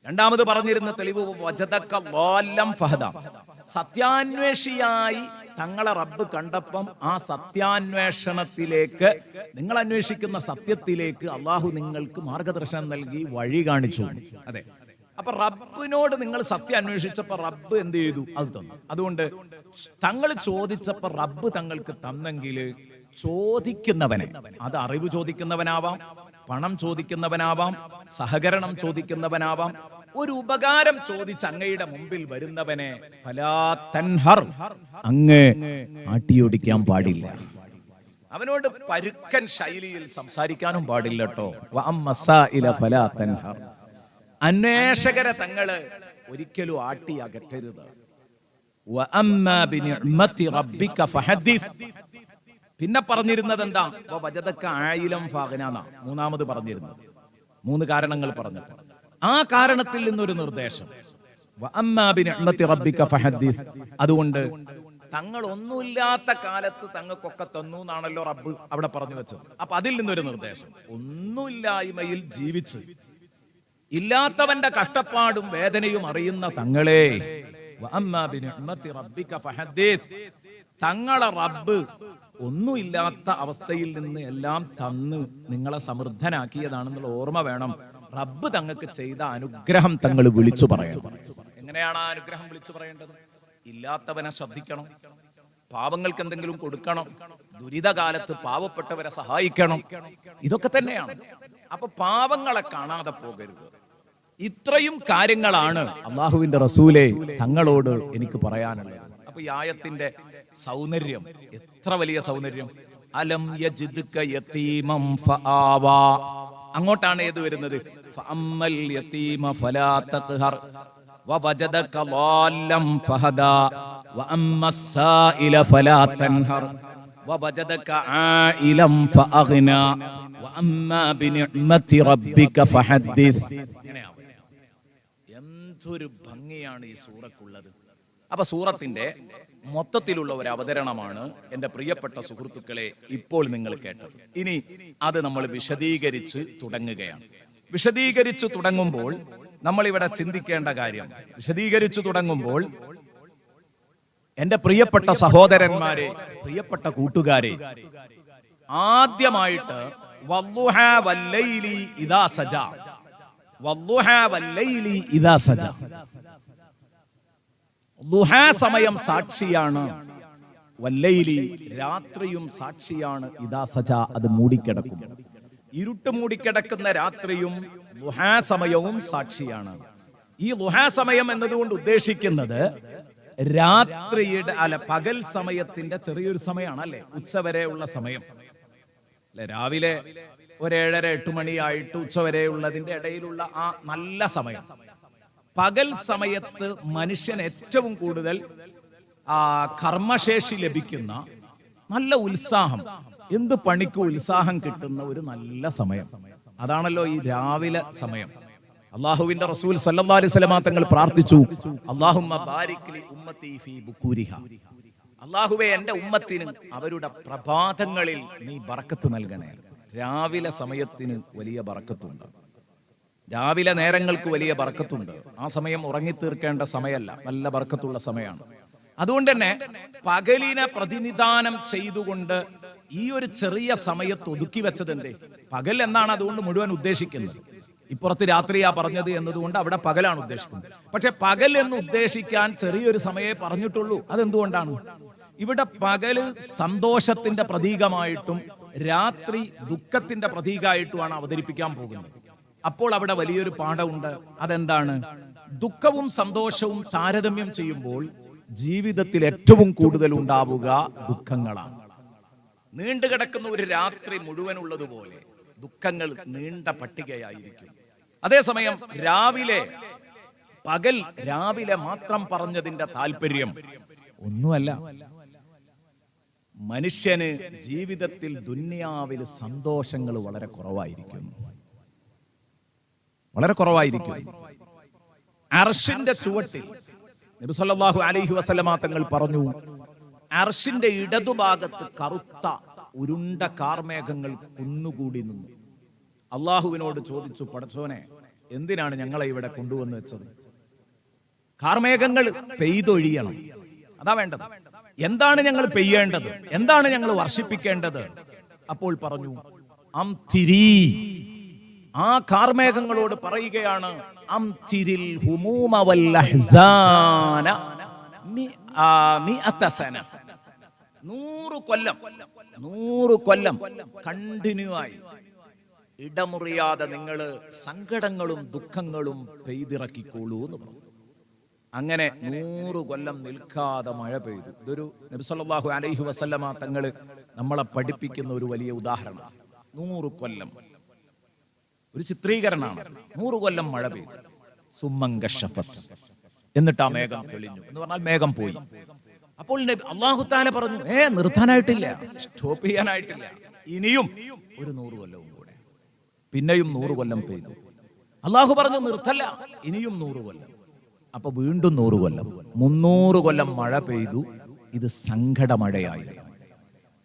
രണ്ടാമത് പറഞ്ഞിരുന്ന തെളിവ് വജദക ളാല്ലം ഫഹദ. സത്യാന്വേഷിയായി തങ്ങളെ റബ്ബ് കണ്ടപ്പം ആ സത്യാന്വേഷണത്തിലേക്ക്, നിങ്ങൾ അന്വേഷിക്കുന്ന സത്യത്തിലേക്ക് അള്ളാഹു നിങ്ങൾക്ക് മാർഗദർശനം നൽകി, വഴി കാണിച്ചു. അതെ, അപ്പൊ റബ്ബിനോട് നിങ്ങൾ സത്യം അന്വേഷിച്ചപ്പോ റബ്ബ് എന്ത് ചെയ്തു? അത് തന്നു. അതുകൊണ്ട് തങ്ങൾ ചോദിച്ചപ്പോ റബ്ബ് തങ്ങൾക്ക് തന്നെങ്കിൽ ചോദിക്കുന്നവനെ, അത് അറിവ് ചോദിക്കുന്നവനാവാം, പണം ചോദിക്കുന്നവനാവാം, സഹകരണം ചോദിക്കുന്നവനാവാം, ഒരു ഉപകാരം ചോദിച്ച് അങ്ങയുടെ മുമ്പിൽ വരുന്നവനെ ഫലാ തൻഹർ, അങ്ങ് ആട്ടിയോടിക്കാൻ പാടില്ല. അവനോട് പരുക്കൻ ശൈലിയിൽ സംസാരിക്കാനും പാടില്ല കേട്ടോ. ഫലാ തൻഹർ. അന്വേഷകരെ തങ്ങള് ഒരിക്കലും ആട്ടി അകറ്റരുത്. പിന്നെ പറഞ്ഞിരുന്നത് എന്താ? മൂന്നാമത് പറഞ്ഞിരുന്നത് 3 കാരണങ്ങൾ പറഞ്ഞു. ആ കാരണത്തിൽ നിന്നൊരു നിർദ്ദേശം, അതുകൊണ്ട് തങ്ങൾ ഒന്നുമില്ലാത്ത കാലത്ത് തങ്ങൾക്കൊക്കെ തന്നു എന്നാണല്ലോ റബ്ബ് അവിടെ പറഞ്ഞു വെച്ചത്. അപ്പൊ അതിൽ നിന്നൊരു നിർദ്ദേശം, ഒന്നുമില്ലായ്മയിൽ ജീവിച്ച് ഇല്ലാത്തവന്റെ കഷ്ടപ്പാടും വേദനയും അറിയുന്ന തങ്ങളെ, തങ്ങളെ റബ്ബ് ഒന്നുമില്ലാത്ത അവസ്ഥയിൽ നിന്ന് എല്ലാം തന്ന് നിങ്ങളെ സമൃദ്ധനാക്കിയതാണെന്നുള്ള ഓർമ്മ വേണം. റബ്ബ് തങ്ങൾക്ക് ചെയ്ത അനുഗ്രഹം തങ്ങൾ വിളിച്ചു പറയണം. എങ്ങനെയാണ് ആ അനുഗ്രഹം വിളിച്ചു പറയേണ്ടത്? ഇല്ലാത്തവനെ ശ്രദ്ധിക്കണം, പാവങ്ങൾക്ക് എന്തെങ്കിലും കൊടുക്കണം, ദുരിതകാലത്ത് പാവപ്പെട്ടവരെ സഹായിക്കണം. ഇതൊക്കെ തന്നെയാണ്. അപ്പൊ പാവങ്ങളെ കാണാതെ പോകരുത്. ഇത്രയും കാര്യങ്ങളാണ് അള്ളാഹുവിന്റെ റസൂലേ തങ്ങളോട് എനിക്ക് പറയാനുള്ളത്. അപ്പൊ ഈ ആയത്തിന്റെ സൗന്ദര്യം, എത്ര വലിയ സൗന്ദര്യം! അലം യജ്ദുക യതീമൻ ഫആവാ. അങ്ങോട്ടാണ് ഏത് വരുന്നത്? ഫഅമ്മൽ യതീമ ഫലാ തഖ്ഹർ വവജദക ളാല്ലം ഫഹദാ വഅമ്മസ്സായില ഫലാ തൻഹർ. വവജദക ആയിലം ഫഅഗ്ന വഅമ്മാ ബിനിഅ്മതി റബ്ബിക ഫഹദ്ദിസ്. എന്തൊരു ഭംഗിയാണ് ഈ സൂറക്കുള്ളത്. അപ്പൊ സൂറത്തിന്റെ മൊത്തത്തിലുള്ള ഒരു അവതരണമാണ് എൻ്റെ പ്രിയപ്പെട്ട സുഹൃത്തുക്കളെ ഇപ്പോൾ നിങ്ങൾ കേട്ടത്. ഇനി അത് നമ്മൾ വിശദീകരിച്ച് തുടങ്ങുകയാണ്. വിശദീകരിച്ചു തുടങ്ങുമ്പോൾ നമ്മൾ ഇവിടെ ചിന്തിക്കേണ്ട കാര്യം, വിശദീകരിച്ചു തുടങ്ങുമ്പോൾ എൻ്റെ പ്രിയപ്പെട്ട സഹോദരന്മാരെ, പ്രിയപ്പെട്ട കൂട്ടുകാരെ, ആദ്യമായിട്ട് വദ്ദുഹാ വല്ലൈലി ഇദാ സജ, വദ്ദുഹാ വല്ലൈലി ഇദാ സജ, ദുഹാ സമയം സാക്ഷിയാണ്, വല്ലൈലി രാത്രിയും സാക്ഷിയാണ്, ഇദാ സജ അത് മൂടിക്കിടക്കും, ഇരുട്ട് മൂടിക്കിടക്കുന്ന രാത്രിയും ദുഹാ സമയവും സാക്ഷിയാണ്. ഈ ദുഹാ സമയം എന്നതുകൊണ്ട് ഉദ്ദേശിക്കുന്നത് രാത്രിയുടെ പകൽ സമയത്തിന്റെ ചെറിയൊരു സമയമാണ് അല്ലെ, ഉച്ചവരെയുള്ള സമയം അല്ലെ. രാവിലെ ഒരു 7:30-8 മണിയായിട്ട് ഉച്ചവരെ ഉള്ളതിന്റെ ഇടയിലുള്ള ആ നല്ല സമയം. പകൽ സമയത്ത് മനുഷ്യൻ ഏറ്റവും കൂടുതൽ കർമ്മശേഷി ലഭിക്കുന്ന, നല്ല ഉത്സാഹം, എന്ത് പണിക്കും ഉത്സാഹം കിട്ടുന്ന ഒരു നല്ല സമയം, അതാണല്ലോ ഈ രാവിലെ സമയം. അല്ലാഹുവിന്റെ റസൂൽ സല്ലല്ലാഹു അലൈഹി വസല്ലം തങ്ങൾ പ്രാർത്ഥിച്ചു, അല്ലാഹുമ്മ ബാരിക് ലി ഉമ്മത്തി ഫീ ബുകൂരിഹ, അല്ലാഹുവേ എൻ്റെ ഉമ്മത്തിന് അവരുടെ പ്രഭാതങ്ങളിൽ നീ ബറക്കത്ത് നൽകണേ. രാവിലെ സമയത്തിന് വലിയ ബറക്കത്തുണ്ട്, രാവിലെ നേരങ്ങൾക്ക് വലിയ ബറക്കത്തുണ്ട്. ആ സമയം ഉറങ്ങിത്തീർക്കേണ്ട സമയമല്ല, നല്ല ബറക്കത്തുള്ള സമയമാണ്. അതുകൊണ്ട് തന്നെ പകലിനെ പ്രതിനിധാനം ചെയ്തുകൊണ്ട് ഈ ഒരു ചെറിയ സമയത്ത് ഒതുക്കി വെച്ചത് എന്തേ? പകൽ എന്നാണ് അതുകൊണ്ട് മുഴുവൻ ഉദ്ദേശിക്കുന്നത്. ഇപ്പുറത്ത് രാത്രിയാ പറഞ്ഞത് എന്നതുകൊണ്ട് അവിടെ പകലാണ് ഉദ്ദേശിക്കുന്നത്. പക്ഷെ പകൽ എന്ന് ഉദ്ദേശിക്കാൻ ചെറിയൊരു സമയമേ പറഞ്ഞിട്ടുള്ളൂ. അതെന്തുകൊണ്ടാണ്? ഇവിടെ പകല് സന്തോഷത്തിന്റെ പ്രതീകമായിട്ടും രാത്രി ദുഃഖത്തിന്റെ പ്രതീകമായിട്ടുമാണ് അവതരിപ്പിക്കാൻ പോകുന്നത്. അപ്പോൾ അവിടെ വലിയൊരു പാഠമുണ്ട്. അതെന്താണ്? ദുഃഖവും സന്തോഷവും താരതമ്യം ചെയ്യുമ്പോൾ ജീവിതത്തിൽ ഏറ്റവും കൂടുതൽ ഉണ്ടാവുക ദുഃഖങ്ങളാണ്. നീണ്ടുകിടക്കുന്ന ഒരു രാത്രി മുഴുവനുള്ളതുപോലെ ദുഃഖങ്ങൾ നീണ്ട പട്ടികയായിരിക്കും. അതേസമയം രാവിലെ മാത്രം പറഞ്ഞതിന്റെ താല്പര്യം ഒന്നുമല്ല. മനുഷ്യന് ജീവിതത്തിൽ ദുനിയാവിൽ സന്തോഷങ്ങൾ വളരെ കുറവായിരിക്കും, വളരെ കുറവായിരിക്കും. അർശിന്റെ ചുവട്ടിൽ നബി സല്ലല്ലാഹു അലൈഹി വസല്ലമ തങ്ങൾ പറഞ്ഞു, അർശിന്റെ ഇടതുഭാഗത്ത് കറുത്ത ഉരുണ്ട കാർമേഘങ്ങൾ കുന്നുകൂടി നിന്നു. അള്ളാഹുവിനോട് ചോദിച്ചു, പടച്ചോനെ, എന്തിനാണ് ഞങ്ങളെ ഇവിടെ കൊണ്ടുവന്ന് വെച്ചത്? കാർമേഘങ്ങൾ പെയ്തൊഴിയണം, അതാ വേണ്ടത്. എന്താണ് ഞങ്ങൾ പെയ്യേണ്ടത്? എന്താണ് ഞങ്ങൾ വർഷിപ്പിക്കേണ്ടത്? അപ്പോൾ പറഞ്ഞു, അംതിരി, ആ കാർമേഘങ്ങളോട് പറയുകയാണ്, അംതിരിൽ ഹുമൂമ വൽ അഹ്സാന മിഅത സന, 100 കൊല്ലം കണ്ടിന്യൂ ആയി ഇടമുറിയാതെ നിങ്ങൾ സങ്കടങ്ങളും ദുഃഖങ്ങളും പെയ്തിറക്കിക്കോളൂ എന്ന് പറഞ്ഞു. അങ്ങനെ 100 കൊല്ലം നിൽക്കാതെ മഴ പെയ്തു. ഇതൊരു നബി സല്ലല്ലാഹു അലൈഹി വസല്ലമ തങ്ങൾ നമ്മളെ പഠിപ്പിക്കുന്ന ഒരു വലിയ ഉദാഹരണം. 100 കൊല്ലം ഒരു ചിത്രീകരണമാണ്. 100 കൊല്ലം മഴ പെയ്തു. സുമ്മങ്കശഫത്, എന്നിട്ട് ആ മേഘം തെളിഞ്ഞു എന്ന് പറഞ്ഞാൽ മേഘം പോയി. അപ്പോൾ അല്ലാഹു തആല പറഞ്ഞു, നിർത്താനായിട്ടില്ല, സ്റ്റോപ്പ് ചെയ്യാനായിട്ടില്ല, ഇനിയും ഒരു 100 കൊല്ലവും കൂടെ. പിന്നെയും 100 കൊല്ലം പെയ്തു. അല്ലാഹു പറഞ്ഞു, നിർത്തല്ല, ഇനിയും 100 കൊല്ലം. അപ്പൊ വീണ്ടും 100 കൊല്ലം, 300 കൊല്ലം മഴ പെയ്തു. ഇത് സങ്കടമഴയായിരുന്നു.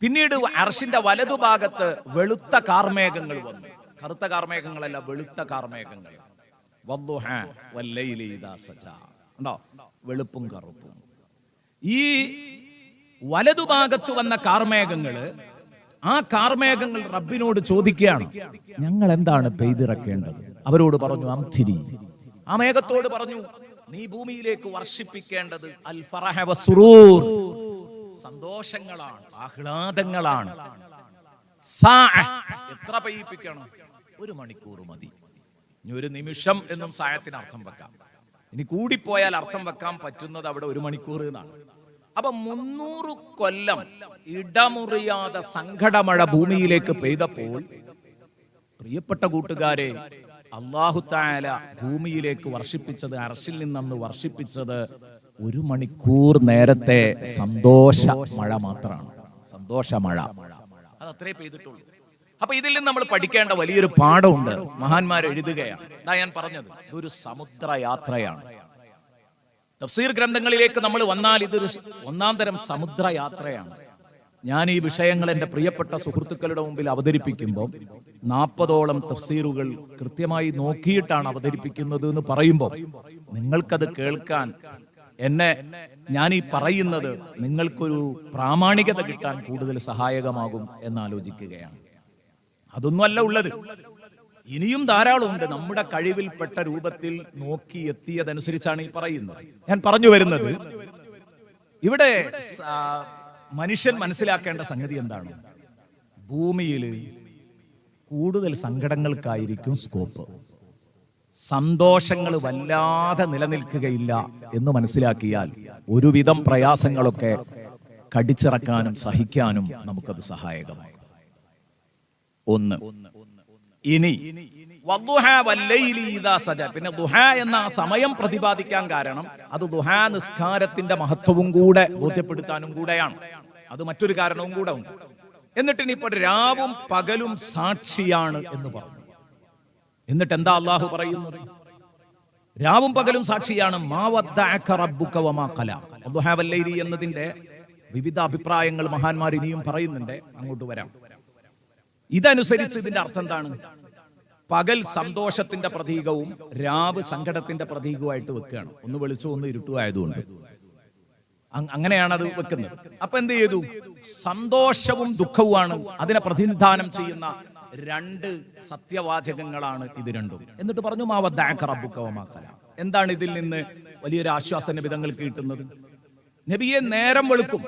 പിന്നീട് അർശിന്റെ വലതുഭാഗത്ത് വെളുത്ത കാർമേഘങ്ങൾ വന്നു. കറുത്ത കാർമേഘങ്ങളല്ല, വെളുത്ത കാർമേഘങ്ങൾ. വദ്ദുഹാ വല്ലൈലി ഇദാ സജാ, ഉണ്ടോ? വെളുപ്പും കറുപ്പും. ഈ വലതുഭാഗത്ത് വന്ന കാർമേഘങ്ങള്, ആ കാർമേഘങ്ങൾ റബ്ബിനോട് ചോദിക്കുകയാണ്, ഞങ്ങൾ എന്താണ് പെയ്തിറക്കേണ്ടത്? അവരോട് പറഞ്ഞു, അംതിരി. ആ മേഘത്തോട് പറഞ്ഞു, നീ ഭൂമിയിലേക്ക് വർഷിപ്പിക്കേണ്ടത് അൽ ഫറഹ വസ്സുറൂർ, സന്തോഷങ്ങളാണ്, ആഹ്ലാദങ്ങളാണ്. എത്ര പെയ്യിപ്പിക്കണം? 1 മണിക്കൂർ മതി. ഇനി 1 നിമിഷം എന്നും സായത്തിന് അർത്ഥം വെക്കാം. ഇനി കൂടിപ്പോയാൽ അർത്ഥം വെക്കാൻ പറ്റുന്നത് അവിടെ 1 മണിക്കൂർ എന്നാണ്. അപ്പൊ 300 കൊല്ലം ഇടമുറിയാതെ സങ്കടമഴ ഭൂമിയിലേക്ക് പെയ്തപ്പോൾ, പ്രിയപ്പെട്ട കൂട്ടുകാരെ, അല്ലാഹു തആല ഭൂമിയിലേക്ക് വർഷിപ്പിച്ചത്, അർശിൽ നിന്നന്ന് വർഷിപ്പിച്ചത് 1 മണിക്കൂർ നേരത്തെ സന്തോഷ മഴ മാത്രമാണ്. സന്തോഷമഴ. അത് അത്രേ പെയ്തിട്ടുള്ളൂ. അപ്പൊ ഇതിൽ നിന്ന് നമ്മൾ പഠിക്കേണ്ട വലിയൊരു പാഠമുണ്ട്. മഹാന്മാർ എഴുതുകയാണ്. ഇതാ ഞാൻ പറഞ്ഞത്, ഇതൊരു സമുദ്ര യാത്രയാണ്. തഫ്സീർ ഗ്രന്ഥങ്ങളിലേക്ക് നമ്മൾ വന്നാൽ ഇതൊരു ഒന്നാം തരം സമുദ്ര യാത്രയാണ്. ഞാൻ ഈ വിഷയങ്ങൾ എൻ്റെ പ്രിയപ്പെട്ട സുഹൃത്തുക്കളുടെ മുമ്പിൽ അവതരിപ്പിക്കുമ്പോൾ 40ഓളം തഫ്സീറുകൾ കൃത്യമായി നോക്കിയിട്ടാണ് അവതരിപ്പിക്കുന്നത് എന്ന് പറയുമ്പോൾ നിങ്ങൾക്കത് കേൾക്കാൻ ഞാൻ ഈ പറയുന്നത് നിങ്ങൾക്കൊരു പ്രാമാണികത കിട്ടാൻ കൂടുതൽ സഹായകമാകും എന്നാലോചിക്കുകയാണ്. അതൊന്നുമല്ല ഉള്ളത്, ഇനിയും ധാരാളമുണ്ട്. നമ്മുടെ കഴിവിൽപ്പെട്ട രൂപത്തിൽ നോക്കി എത്തിയതനുസരിച്ചാണ് ഈ പറയുന്നത്. ഞാൻ പറഞ്ഞു വരുന്നത്, ഇവിടെ മനുഷ്യൻ മനസ്സിലാക്കേണ്ട സംഗതി എന്താണ്? ഭൂമിയിൽ കൂടുതൽ സങ്കടങ്ങൾക്കായിരിക്കും സ്കോപ്പ്. സന്തോഷങ്ങൾ വല്ലാതെ നിലനിൽക്കുകയില്ല എന്ന് മനസ്സിലാക്കിയാൽ ഒരുവിധം പ്രയാസങ്ങളൊക്കെ കടിച്ചിറക്കാനും സഹിക്കാനും നമുക്കത് സഹായകമാകും. ഒന്ന്. ഇനി പിന്നെ ദുഹ എന്ന സമയം പ്രതിപാദിക്കാൻ കാരണം അത് ദുഹാ നിസ്കാരത്തിന്റെ മഹത്വവും കൂടെ ബോധ്യപ്പെടുത്താനും കൂടെയാണ്. അത് മറ്റൊരു കാരണവും കൂടെ ഉണ്ട്. എന്നിട്ട് ഇനിയിപ്പോ രാവും പകലും സാക്ഷിയാണ് എന്ന് പറഞ്ഞു. എന്നിട്ട് എന്താ അള്ളാഹു പറയുന്നത്? രാവും പകലും സാക്ഷിയാണ്. മാ വദ്ദഅക റബ്ബുക വമാ ഖലാ. ദുഹാ വല്ലൈലി എന്നതിന്റെ വിവിധ അഭിപ്രായങ്ങൾ മഹാന്മാർ ഇനിയും പറയുന്നുണ്ട്, അങ്ങോട്ട് വരാം. ഇതനുസരിച്ച് ഇതിന്റെ അർത്ഥം എന്താണ്? പകൽ സന്തോഷത്തിന്റെ പ്രതീകവും രാവ് സങ്കടത്തിന്റെ പ്രതീകവുമായിട്ട് വെക്കുകയാണ്. ഒന്ന് വെളിച്ചവും ഒന്ന് ഇരുട്ടുമായതുകൊണ്ട് അങ്ങനെയാണ് അത് വെക്കുന്നത്. അപ്പൊ എന്ത് ചെയ്തു? സന്തോഷവും ദുഃഖവുമാണ് അതിനെ പ്രതിനിധാനം ചെയ്യുന്ന രണ്ട് സത്യവാചകങ്ങളാണ് ഇത് രണ്ടും. എന്നിട്ട് പറഞ്ഞു മാ വദ്ദഅക റബ്ബുക വമാ ഖലാ. എന്താണ് ഇതിൽ നിന്ന് വലിയൊരു ആശ്വാസ നിബിധങ്ങൾക്ക് കിട്ടുന്നത്? നബിയെ, നേരം വെളുക്കും,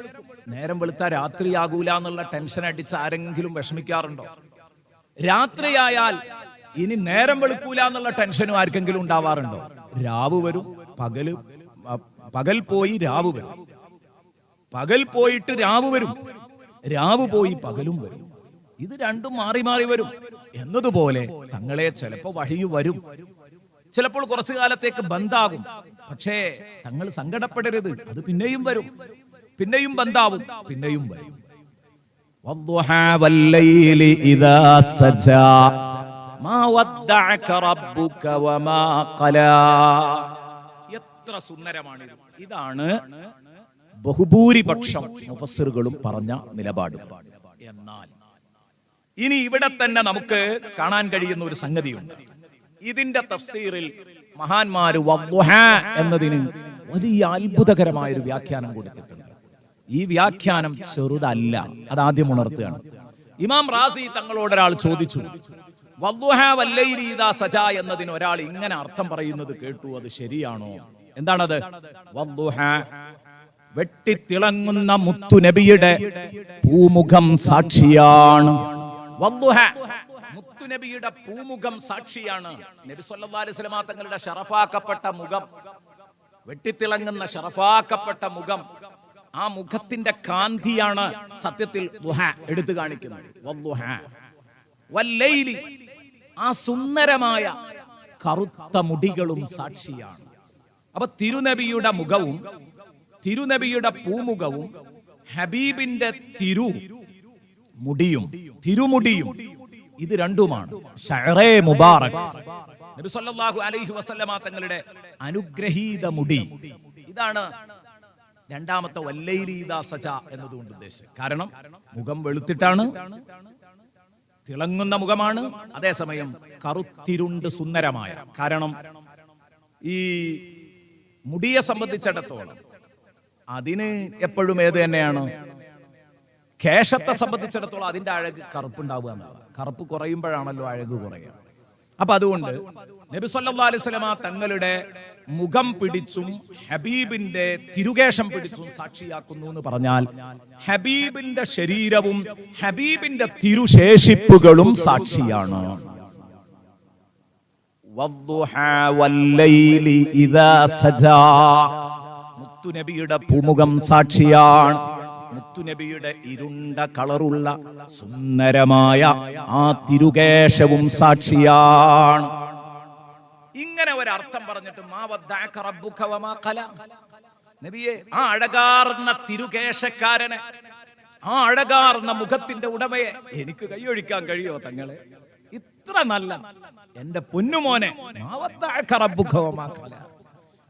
നേരം വെളുത്താ രാത്രിയാകൂല എന്നുള്ള ടെൻഷൻ അടിച്ച് ആരെങ്കിലും വിഷമിക്കാറുണ്ടോ? രാത്രിയായാൽ ഇനി നേരം വെളുക്കൂല എന്നുള്ള ടെൻഷനും ആർക്കെങ്കിലും ഉണ്ടാവാറുണ്ടോ? രാവ് വരും, പകൽ പോയി രാവ് വരും, പകൽ പോയിട്ട് രാവ് വരും, രാവ് പോയി പകലും വരും. ഇത് രണ്ടും മാറി മാറി വരും എന്നതുപോലെ തങ്ങളെ ചിലപ്പോൾ വഴി വരും, ചിലപ്പോൾ കുറച്ചു കാലത്തേക്ക് ബന്ധാകും. പക്ഷേ തങ്ങൾ സങ്കടപ്പെടരുത്, അത് പിന്നെയും വരും, പിന്നെയും ബന്ധാവും, പിന്നെയും വരും. വദ്ദുഹാ വല്ലൈലി ഇദാ സജാ മാ വദ്ദഅക റബ്ബുക വമാ ഖലാ. എത്ര സുന്ദരമാണിത്. ഇതാണ് ബഹുഭൂരിപക്ഷം മുഫസ്സിറുകളും പറഞ്ഞ നിലപാട്. എന്നാൽ ഇനി ഇവിടെ തന്നെ നമുക്ക് കാണാൻ കഴിയുന്ന ഒരു സംഗതിയുണ്ട്. ഇതിന്റെ തഫ്സീറിൽ മഹാന്മാര് വദ്ദുഹാ എന്നതിന് വലിയ അത്ഭുതകരമായ ഒരു വ്യാഖ്യാനം കൊടുത്തിട്ടുണ്ട്. ഈ വ്യാഖ്യാനം ചെറുതല്ല, അതാദ്യം ഉണർത്തുകയാണ്. ഇമാം റാസി തങ്ങളോട് ഒരാൾ ചോദിച്ചു, വദ്ദുഹാ വല്ലൈലി ഇദാ സജാ എന്നതിന് ഒരാൾ ഇങ്ങനെ അർത്ഥം പറയുന്നത് കേട്ടു, അത് ശരിയാണോ? എന്താണത്? വദ്ദുഹാ, വെട്ടിത്തിളങ്ങുന്ന മുത്തുനബിയുടെ പൂമുഖം സാക്ഷിയാണ്. വദ്ദുഹാ, മുത്തുനബിയുടെ പൂമുഖം സാക്ഷിയാണ്. നബി സല്ലല്ലാഹു അലൈഹി വസല്ലം തങ്ങളുടെ ശറഫാക്കപ്പെട്ട മുഖം, വെട്ടിത്തിളങ്ങുന്ന ശറഫാക്കപ്പെട്ട മുഖം, ആ മുഖത്തിന്റെ കാന്തിയാണ് സത്യത്തിൽ ദുഹ എടുത്തു കാണിക്കുന്നത്. വദ്ദുഹാ വല്ലൈലി, ആ സുന്ദരമായ കറുത്ത മുടികളും സാക്ഷിയാണ്. അപ്പൊ തിരുനബിയുടെ മുഖവും തിരുനബിയുടെ പൂമുഖവും ഹബീബിന്റെ തിരുമുടിയും ഇത് രണ്ടുമാണ് ശഅറേ മുബാറക്. നബി സല്ലല്ലാഹു അലൈഹി വസല്ലമ തങ്ങളുടെ അനുഗ്രഹീത മുടി. ഇതാണ് രണ്ടാമത്തെ വല്ലൈലി ഇദാ സജാ എന്നതുകൊണ്ട് ഉദ്ദേശിച്ചത്. കാരണം മുഖം വെളുത്തിട്ടാണ്, തിളങ്ങുന്ന മുഖമാണ്, അതേസമയം കറുത്തിരുണ്ട് സുന്ദരമായ. കാരണം ഈ മുടിയെ സംബന്ധിച്ചിടത്തോളം അതിന് എപ്പോഴും ഏത് തന്നെയാണ്? കേശത്തെ സംബന്ധിച്ചിടത്തോളം അതിന്റെ അഴക് കറുപ്പുണ്ടാവുക എന്നുള്ളത്. കറുപ്പ് കുറയുമ്പോഴാണല്ലോ അഴക് കുറയുക. അപ്പൊ അതുകൊണ്ട് നബി സല്ലല്ലാഹു അലൈഹി വസല്ലമ തങ്ങളുടെ മുഖം പിടിച്ചും ഹബീബിന്റെ തിരുകേശം പിടിച്ചും സാക്ഷിയാക്കുന്നു എന്ന് പറഞ്ഞാൽ ഹബീബിന്റെ ശരീരവും ഹബീബിന്റെ തിരുശേഷിപ്പുകളും സാക്ഷിയാണ്. വദ്ദുഹാ വല്ലൈലി ഇദാ സജാ, മുത്തുനബിയുടെ പൂമുഖം സാക്ഷിയാണ്. മുത്തുനബിയുടെ ഇരുണ്ട കളറുള്ള സുന്ദരമായ ആ തിരുകേശവും സാക്ഷിയാണ്. ഇങ്ങനെ ഒരർത്ഥം പറഞ്ഞിട്ട് മാ വദ്ദഅക റബ്ബുക വമാ ഖലാ, നബിയെ, ആ അഴകാർന്ന തിരുകേശക്കാരനെ, ആ അഴകാർന്ന മുഖത്തിന്റെ ഉടമയെ എനിക്ക് കൈയൊഴിക്കാൻ കഴിയോ തങ്ങളെ? ഇത്ര നല്ല എന്റെ പൊന്നുമോനെ,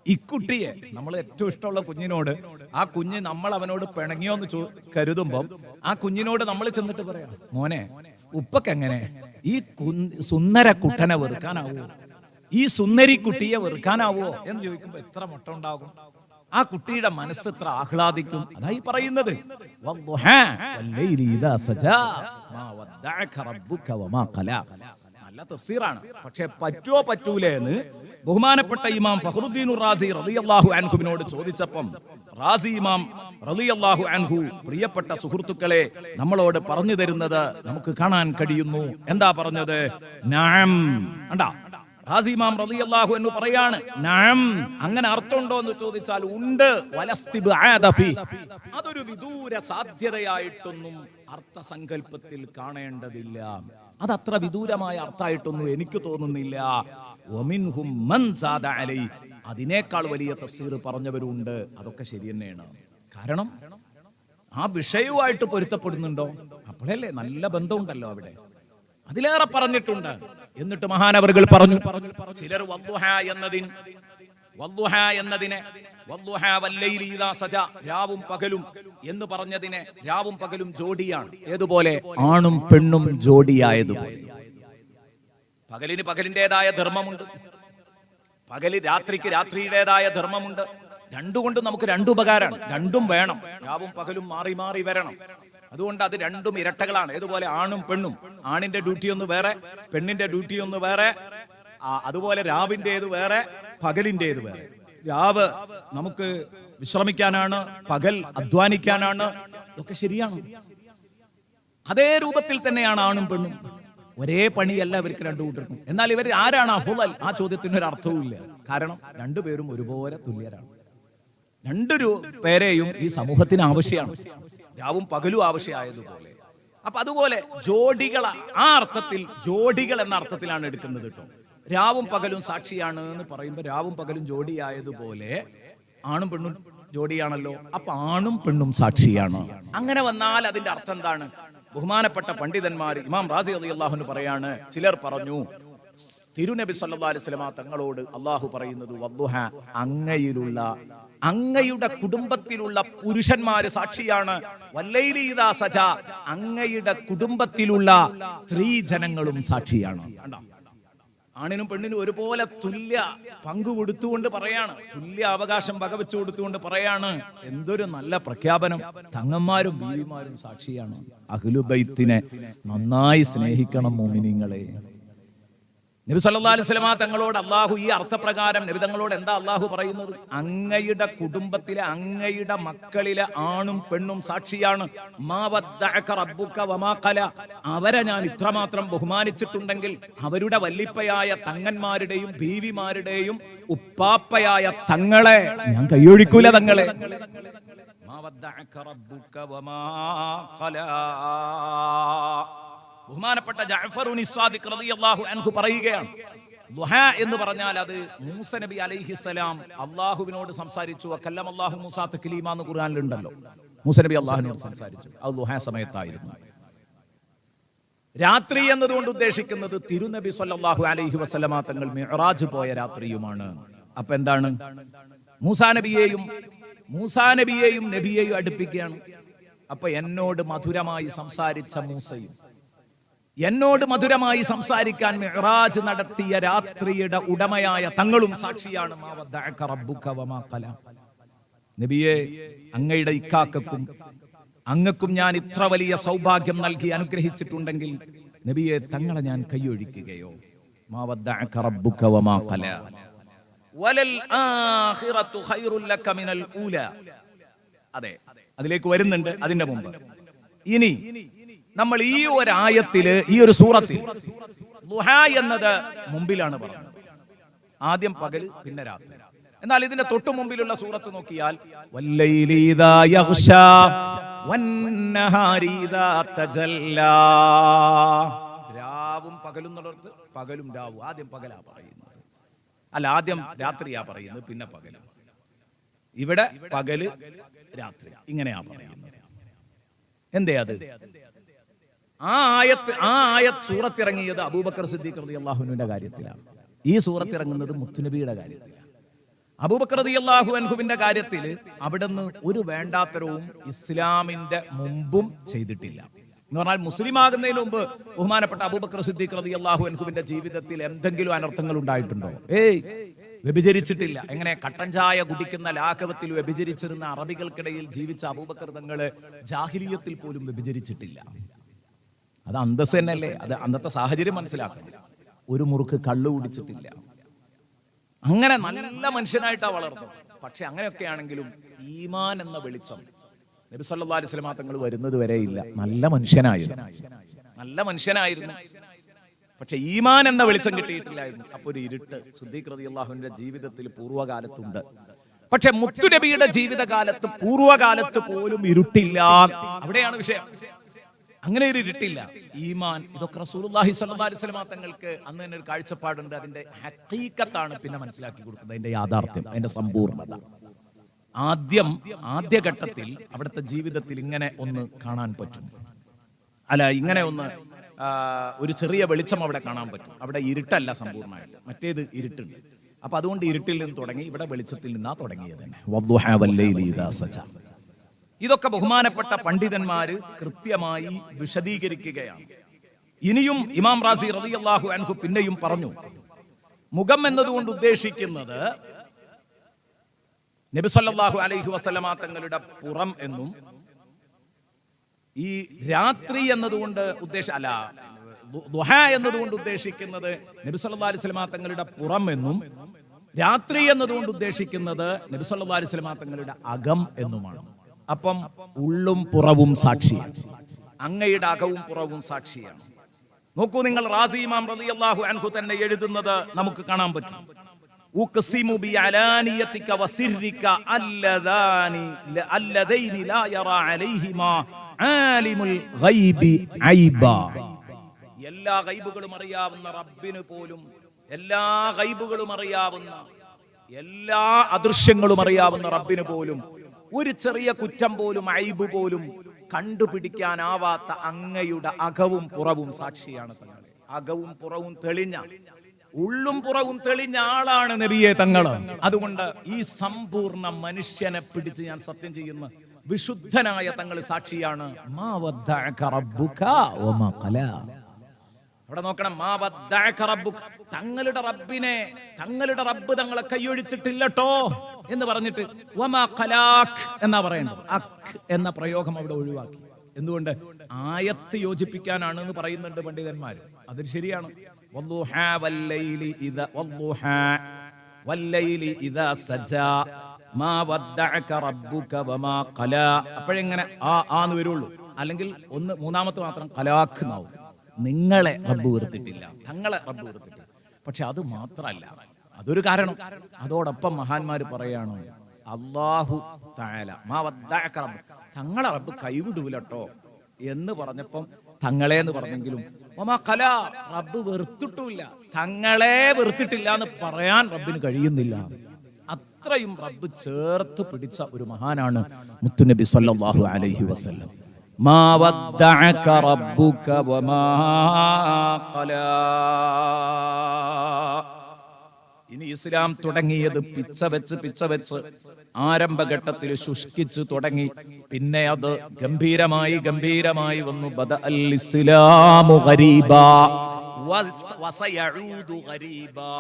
ഇക്കുട്ടിയെ, നമ്മൾ ഏറ്റവും ഇഷ്ടമുള്ള കുഞ്ഞിനോട്, ആ കുഞ്ഞ് നമ്മൾ അവനോട് പിണങ്ങിയോന്ന് കരുതുമ്പം ആ കുഞ്ഞിനോട് നമ്മൾ ചെന്നിട്ട് പറയാം, മോനെ ഉപ്പക്കെങ്ങനെ ഈ സുന്ദര കുട്ടനെ വെറുക്കാനാവോ, ഈ സുന്ദരി കുട്ടിയെ വെറുക്കാനാവോ എന്ന് ചോദിക്കുമ്പോ എത്ര മുട്ട ഉണ്ടാകും? ആ കുട്ടിയുടെ മനസ്സ് എത്ര ആഹ്ലാദിക്കും. അതായി പറയുന്നത് നല്ല തഫ്സീറാണ്. പക്ഷെ പറ്റുമോ പറ്റൂലേ എന്ന് ബഹുമാനപ്പെട്ട ഇമാം ഫഖ്റുദ്ദീൻ റാസി റളിയല്ലാഹു അൻഹുവിനോട് ചോദിച്ചപ്പം റാസി ഇമാം റളിയല്ലാഹു അൻഹു പ്രിയപ്പെട്ട സുഹൃത്തുക്കളെ നമ്മളോട് പറഞ്ഞു തരുന്നത് നമുക്ക് കാണാൻ കഴിയുന്നു. എന്താ പറഞ്ഞത്? നഅം. കണ്ടാ, റാസി ഇമാം റളിയല്ലാഹു അൻഹു പറയാണ്, നഅം, അങ്ങനെ അർത്ഥമുണ്ടോ എന്ന് ചോദിച്ചാൽ ഉണ്ട്. വലസ്തിബ്ആദ ഫീ, അതൊരു വിദൂര സാധ്യതയായിട്ടൊന്നും അർത്ഥസങ്കല്പത്തിൽ കാണേണ്ടതില്ല. അതത്ര വിദൂരമായ അർത്ഥമായിട്ടൊന്നും എനിക്ക് തോന്നുന്നില്ല. വമിൻഹും മൻ സാദ അലൈ, അതിനേക്കാൾ വലിയ തഫ്സീർ പറഞ്ഞവരുണ്ട്. അതൊക്കെ ശരി തന്നെയാണ്. കാരണം ആ വിഷയവുമായിട്ട് പൊരുത്തപ്പെടുന്നുണ്ടോ? അപ്പോഴല്ലേ നല്ല ബന്ധമുണ്ടല്ലോ അവിടെ. അതിലേറെ പറഞ്ഞിട്ടുണ്ട്. എന്നിട്ട് മഹാനവറുകൾ പറഞ്ഞു, ചിലർ എന്നതിനെ രാവും പകലും എന്ന് പറഞ്ഞതിനെ രാവും പകലും ജോഡിയാണ്. ഏതുപോലെ? ആണും പെണ്ണും ജോഡിയായതുപോലെ. പകലിന് പകലിൻ്റെതായ ധർമ്മമുണ്ട്, രാത്രിക്ക് രാത്രിയുടേതായ ധർമ്മമുണ്ട്. രണ്ടുകൊണ്ട് നമുക്ക് രണ്ടു ഉപകാരമാണ്. രണ്ടും വേണം. രാവും പകലും മാറി മാറി വരണം. അതുകൊണ്ട് അത് രണ്ടും ഇരട്ടകളാണ്. ഏതുപോലെ ആണും പെണ്ണും. ആണിന്റെ ഡ്യൂട്ടി ഒന്ന് വേറെ, പെണ്ണിന്റെ ഡ്യൂട്ടി ഒന്ന് വേറെ. അതുപോലെ രാവിൻ്റെത് വേറെ, പകലിൻ്റെത് വേറെ. രാവ് നമുക്ക് വിശ്രമിക്കാനാണ്, പകൽ അധ്വാനിക്കാനാണ്. ഇതൊക്കെ ശരിയാണ്. അതേ രൂപത്തിൽ തന്നെയാണ് ആണും പെണ്ണും. ഒരേ പണിയല്ല ഇവർക്ക് രണ്ടു കൂട്ടർക്കും. എന്നാൽ ഇവർ ആരാണ് അഫ്ളൽ? ആ ചോദ്യത്തിന് ഒരു അർത്ഥവും ഇല്ല. കാരണം രണ്ടുപേരും ഒരുപോലെ തുല്യരാണ്. രണ്ടു പേരെയും ഈ സമൂഹത്തിന് ആവശ്യമാണ്. രാവും പകലും ആവശ്യമായതുപോലെ. അപ്പൊ അതുപോലെ ജോഡികൾ, ആ അർത്ഥത്തിൽ ജോഡികൾ എന്ന അർത്ഥത്തിലാണ് എടുക്കുന്നത് കേട്ടോ. രാവും പകലും സാക്ഷിയാണ് എന്ന് പറയുമ്പോൾ രാവും പകലും ജോഡിയായതുപോലെ ആണും പെണ്ണും ജോഡിയാണല്ലോ. അപ്പൊ ആണും പെണ്ണും സാക്ഷിയാണ്. അങ്ങനെ വന്നാൽ അതിന്റെ അർത്ഥം എന്താണ്? ബഹുമാനപ്പെട്ട പണ്ഡിതന്മാർ ഇമാം റാസി റളിയല്ലാഹു അൻഹു പറയാണ്, ചിലർ പറഞ്ഞു തിരുനബി സല്ലല്ലാഹു അലൈഹി വസല്ലമ തങ്ങളോട് അള്ളാഹു പറയുന്നത് വദ്ദുഹ, അങ്ങയുടെ കുടുംബത്തിലുള്ള പുരുഷന്മാര് സാക്ഷിയാണ്. വല്ലൈലി ഇദാ സജ, അങ്ങയുടെ കുടുംബത്തിലുള്ള സ്ത്രീ ജനങ്ങളും സാക്ഷിയാണ്. ആണിനും പെണ്ണിനും ഒരുപോലെ തുല്യ പങ്കു കൊടുത്തുകൊണ്ട് പറയാണ്, തുല്യ അവകാശം വകവെച്ചു കൊടുത്തുകൊണ്ട് പറയാണ്. എന്തൊരു നല്ല പ്രഖ്യാപനം! തങ്ങന്മാരും ബീവിമാരും സാക്ഷിയാണ്. അഹ്ലുബൈത്തിനെ നന്നായി സ്നേഹിക്കണം മുഅ്മിനീങ്ങളെ. നബി സല്ലല്ലാഹു അലൈഹി വസല്ലമ തങ്ങളോട് അള്ളാഹു ഈ അർത്ഥപ്രകാരം നബി തങ്ങളോട് എന്താ അള്ളാഹു പറയുന്നത്? അങ്ങയുടെ കുടുംബത്തിലെ അങ്ങയുടെ മക്കളിലെ ആണും പെണ്ണും സാക്ഷിയാണ്. മാ വദ്ദഅക റബ്ബുക വമാ ഖല, അവരെ ഞാൻ ഇത്രമാത്രം ബഹുമാനിച്ചിട്ടുണ്ടെങ്കിൽ അവരുടെ വല്ലിപ്പയായ തങ്ങന്മാരുടെയും ബീവിമാരുടെയും ഉപ്പാപ്പയായ തങ്ങളെ ഞാൻ കൈയൊഴിക്കൂല. തങ്ങളെ മാ വദ്ദഅക റബ്ബുക വമാ ഖല. ബഹുമാനപ്പെട്ട ജഅഫറുൻ സാദിഖ് റളിയല്ലാഹു അൻഹു പറയുകയാണ്, ദുഹാ എന്ന് പറഞ്ഞാൽ അത് മൂസ നബി അലൈഹിസ്സലാം അല്ലാഹുവിനോട് സംസാരിച്ചു. കല്ലമല്ലാഹു മൂസ തക്ലീമ എന്ന് ഖുർആനിലുണ്ടല്ലോ. മൂസ നബി അല്ലാഹുവിനോട് സംസാരിച്ചു. അത് ദുഹാ സമയത്തായിരുന്നു. രാത്രി എന്നതുകൊണ്ട് ഉദ്ദേശിക്കുന്നത് തിരുനബി സല്ലല്ലാഹു അലൈഹി വസല്ലമ തങ്ങൾ മിഅ്റാജ് പോയ രാത്രിയുമാണ്. അപ്പൊ എന്താണ്? മൂസാ നബിയെയും നബിയെയും അടുപ്പിക്കുകയാണ്. അപ്പൊ എന്നോട് മധുരമായി സംസാരിച്ച മൂസയും എന്നോട് മധുരമായി സംസാരിക്കാൻ മിഅ്റാജ് നടത്തിയ രാത്രിയുടെ ഉടമയായ തങ്ങളും സാക്ഷിയാണ്. മാ വദ്ദഅക റബ്ബുക വമാ ഖല. നബിയെ, അങ്ങയുടെ ഇക്കാക്കും അങ്ങക്കും ഞാൻ ഇത്ര വലിയ സൗഭാഗ്യം നൽകി അനുഗ്രഹിച്ചിട്ടുണ്ടെങ്കിൽ നബിയെ, തങ്ങളെ ഞാൻ കൈയൊഴിക്കുകയോ? മാ വദ്ദഅക റബ്ബുക വമാ ഖല വലൽ ആഖിറതു ഖൈറുൽ ലക മിനൽ ഊല. അതെ, അതിലേക്ക് വരുന്നുണ്ട്. അതിന്റെ മുമ്പ് ഇനി നമ്മൾ ഈ ഒരു ആയത്തില്, ഈ ഒരു സൂറത്തിൽ ദുഹാ എന്നത് മുമ്പിലാണ് പറഞ്ഞത്. ആദ്യം പകൽ, പിന്നെ രാത്രി. എന്നാൽ ഇതിന്റെ തൊട്ടു മുമ്പിലുള്ള സൂറത്ത് നോക്കിയാൽ വല്ലൈലി ഇദാ യഗ്ശാ വന്നഹാരി ഇദാ തജല്ലാ, രാവും പകലും എന്നുള്ളത് പകലും രാവും. ആദ്യം പകലാ പറയുന്നത്, അല്ല ആദ്യം രാത്രിയാ പറയുന്നത്, പിന്നെ പകലും. ഇവിടെ പകല് രാത്രി ഇങ്ങനെയാ പറയുന്നത്. എന്തേ അത്? ആ ആയത്ത് സൂറത്തിറങ്ങിയത് അബൂബക്കർ സിദ്ദീഖ് റളിയല്ലാഹു അൻഹുവിന്റെ കാര്യത്തിലാണ്. ഈ സൂറത്തിറങ്ങുന്നത് മുത്തുനബിയുടെ കാര്യത്തിലാണ്. അബൂബക്കർ റളിയല്ലാഹു അൻഹുവിന്റെ കാര്യത്തിൽ അവിടുന്ന് ഒരു വേണ്ടാത്തരവും ഇസ്ലാമിന്റെ മുമ്പും ചെയ്തിട്ടില്ല. എന്ന് പറഞ്ഞാൽ മുസ്ലിം ആകുന്നതിന് മുമ്പ് ബഹുമാനപ്പെട്ട അബൂബക്കർ സിദ്ദീഖ് റളിയല്ലാഹു അൻഹുവിന്റെ ജീവിതത്തിൽ എന്തെങ്കിലും അനർത്ഥങ്ങൾ ഉണ്ടായിട്ടുണ്ടോ? വ്യഭിചരിച്ചിട്ടില്ല. എങ്ങനെ? കട്ടൻ ചായ കുടിക്കുന്ന ലാഘവത്തിൽ വ്യഭിചരിച്ചിരുന്ന അറബികൾക്കിടയിൽ ജീവിച്ച അബൂബക്കർ തങ്ങള് ജാഹിലിയത്തിൽ പോലും വ്യഭിചരിച്ചിട്ടില്ല. അത് അന്തസ് തന്നെയല്ലേ? അത് അന്നത്തെ സാഹചര്യം മനസ്സിലാക്കണം. ഒരു മുറുക്ക് കള്ളു കുടിച്ചിട്ടില്ല. അങ്ങനെ നല്ല മനുഷ്യനായിട്ടാ വളർന്നത്. പക്ഷെ അങ്ങനെയൊക്കെ ആണെങ്കിലും ഈമാൻ എന്ന വെളിച്ചം നബി സല്ലല്ലാഹു അലൈഹി വസല്ലം തങ്ങൾ വരുന്നത് വരെ ഇല്ല. നല്ല മനുഷ്യനായിരുന്നു. പക്ഷെ ഈമാൻ എന്ന വെളിച്ചം കിട്ടിയിട്ടില്ലായിരുന്നു. അപ്പൊ ഒരു ഇരുട്ട് സിദ്ദീഖ് റളിയല്ലാഹുവിന്റെ ജീവിതത്തിൽ പൂർവ്വകാലത്തുണ്ട്. പക്ഷെ മുത്തുനബിയുടെ ജീവിതകാലത്ത് പൂർവ്വകാലത്ത് പോലും ഇരുട്ടില്ല. അവിടെയാണ് വിഷയം. അങ്ങനെ ഒരു ഇരുട്ടില്ല. ഈമാൻ, ഇതൊക്കെ റസൂലുള്ളാഹി സ്വല്ലല്ലാഹു അലൈഹി വസല്ലം തങ്ങൾക്ക് അന്ന് തന്നെ ഒരു കാഴ്ചപ്പാടുണ്ട്. അതിന്റെ ഹഖീഖത്താണ് പിന്നെ മനസ്സിലാക്കി കൊടുക്കുന്നത്, അതിന്റെ യാഥാർത്ഥ്യം, അതിന്റെ സമ്പൂർണ്ണത. ആദ്യഘട്ടത്തിൽ അവിടുത്തെ ജീവിതത്തിൽ ഇങ്ങനെ ഒന്ന് കാണാൻ പറ്റും. ഇങ്ങനെ ഒന്ന് ഒരു ചെറിയ വെളിച്ചം അവിടെ കാണാൻ പറ്റും. അവിടെ ഇരുട്ടല്ല സമ്പൂർണ്ണമായിട്ട്, മറ്റേത് ഇരുട്ടുണ്ട്. അപ്പൊ അതുകൊണ്ട് ഇരുട്ടിൽ നിന്ന് തുടങ്ങി, ഇവിടെ വെളിച്ചത്തിൽ നിന്നാ തുടങ്ങിയത് തന്നെ. വദ്ദുഹാ വല്ലൈലി ഇദാ സജാ. ഇതൊക്കെ ബഹുമാനപ്പെട്ട പണ്ഡിതന്മാര് കൃത്യമായി വിശദീകരിക്കുകയാണ്. ഇനിയും ഇമാം റാസി റളിയല്ലാഹു അൻഹു പിന്നെയും പറഞ്ഞു, മുഖം എന്നതുകൊണ്ട് ഉദ്ദേശിക്കുന്നത് നബി സല്ലല്ലാഹു അലൈഹി വസല്ലമ തങ്ങളുടെ പുറം എന്നും, ഈ രാത്രി എന്നതുകൊണ്ട് ദുഹാ എന്നതുകൊണ്ട് ഉദ്ദേശിക്കുന്നത് നബി സല്ലല്ലാഹു അലൈഹി വസല്ലമ തങ്ങളുടെ പുറം എന്നും, രാത്രി എന്നതുകൊണ്ട് ഉദ്ദേശിക്കുന്നത് നബി സല്ലല്ലാഹു അലൈഹി വസല്ലമ തങ്ങളുടെ അകം എന്നുമാണ്. അപ്പം ഉള്ളും പുറവും സാക്ഷിയാണ്. അങ്ങയുടെ അകവും പുറവും സാക്ഷിയാണ്. നോക്കൂ നിങ്ങൾ, റാസി ഇമാം റളിയല്ലാഹു അൻഹു തന്നെ എഴുതുന്നത് നമുക്ക് കാണാൻ പറ്റും. ഉഖ്സിമു ബിഅലാനിയതിക വസിർരിക അല്ലദൈനി ലാ യറാ അലൈഹിമാ ആലിമുൽ ഗൈബി ഐബാ. എല്ലാ ഗൈബുകളും അറിയാവുന്ന റബ്ബിന് പോലും, എല്ലാ ഗൈബുകളും അറിയാവുന്ന, എല്ലാ അദൃശ്യങ്ങളും അറിയാവുന്ന റബ്ബിന് പോലും ഒരു ചെറിയ കുറ്റം പോലും, ഐബ് പോലും കണ്ടുപിടിക്കാനാവാത്ത അങ്ങയുടെ അകവും പുറവും സാക്ഷിയാണ് തങ്ങളെ. അകവും പുറവും തെളിഞ്ഞ, ഉള്ളും പുറവും തെളിഞ്ഞ ആളാണ് നബിയെ തങ്ങള്. അതുകൊണ്ട് ഈ സമ്പൂർണ്ണ മനുഷ്യനെ പിടിച്ച് ഞാൻ സത്യം ചെയ്യുന്ന വിശുദ്ധനായ തങ്ങൾ സാക്ഷിയാണ്. മാ വദ്ദഅക റബ്ബുക വമാ ഖലാ. അവിടെ നോക്കണം, മാ വദ്ദഅക റബ്ബുക, തങ്ങളുടെ റബ്ബിനെ, തങ്ങളുടെ റബ്ബ് തങ്ങളെ കൈയൊഴിച്ചിട്ടില്ലട്ടോ എന്ന് പറഞ്ഞിട്ട് വമാ ഖലാഖ് എന്നാ പറയേണ്ടത്. അഖ് എന്ന പ്രയോഗം അവിടെ ഒഴിവാക്കി. എന്തുകൊണ്ട്? ആയത്ത് യോജിപ്പിക്കാനാണ് എന്ന് പറയുന്നുണ്ട് പണ്ഡിതന്മാര്. അത് ശരിയാണ്. വദ്ദുഹാ വല്ലൈലി ഇദാ സജാ മാ വദ്ദഅക റബ്ബുക വമാ ഖലാ. അപ്പോഴെങ്ങനെ ആന്ന് വരുള്ളൂ. അല്ലെങ്കിൽ മൂന്നാമത്തെ മാത്രം ഖലാഖ് എന്നാവും. നിങ്ങളെ റബ്ബ് വെറുത്തിട്ടില്ല, തങ്ങളെ റബ്ബ് വെറുത്തിട്ടില്ല. പക്ഷെ അത് മാത്രല്ല, അതൊരു കാരണം. അതോടൊപ്പം മഹാന്മാര് പറയാണ്, അല്ലാഹു തആല മാ വദ്ദഅക റബ്ബ്, തങ്ങളെ റബ്ബ് കൈവിടൂലട്ടോ എന്ന് പറഞ്ഞപ്പം തങ്ങളെ എന്ന് പറഞ്ഞെങ്കിലും വമാ ഖലാ, റബ്ബ് വെറുത്തിട്ടില്ല, തങ്ങളെ വെറുത്തിട്ടില്ല എന്ന് പറയാൻ റബ്ബിന് കഴിയുന്നില്ല. അത്രയും റബ്ബ് ചേർത്ത് പിടിച്ച ഒരു മഹാനാണ് മുത്തുനബി സല്ലല്ലാഹു അലൈഹി വസല്ലം. മാ വദ്ദഅക റബ്ബുക വമാ ഖലാ. ഇനി ഇസ്ലാം തുടങ്ങിയത് പിച്ച വെച്ച് ആരംഭഘട്ടത്തിൽ ശുഷ്കിച്ചു തുടങ്ങി. പിന്നെ അത് ഗംഭീരമായി വന്നു. ബദഅൽ ഇസ്ലാമു ഗരീബാ വസയഊദു ഗരീബാ.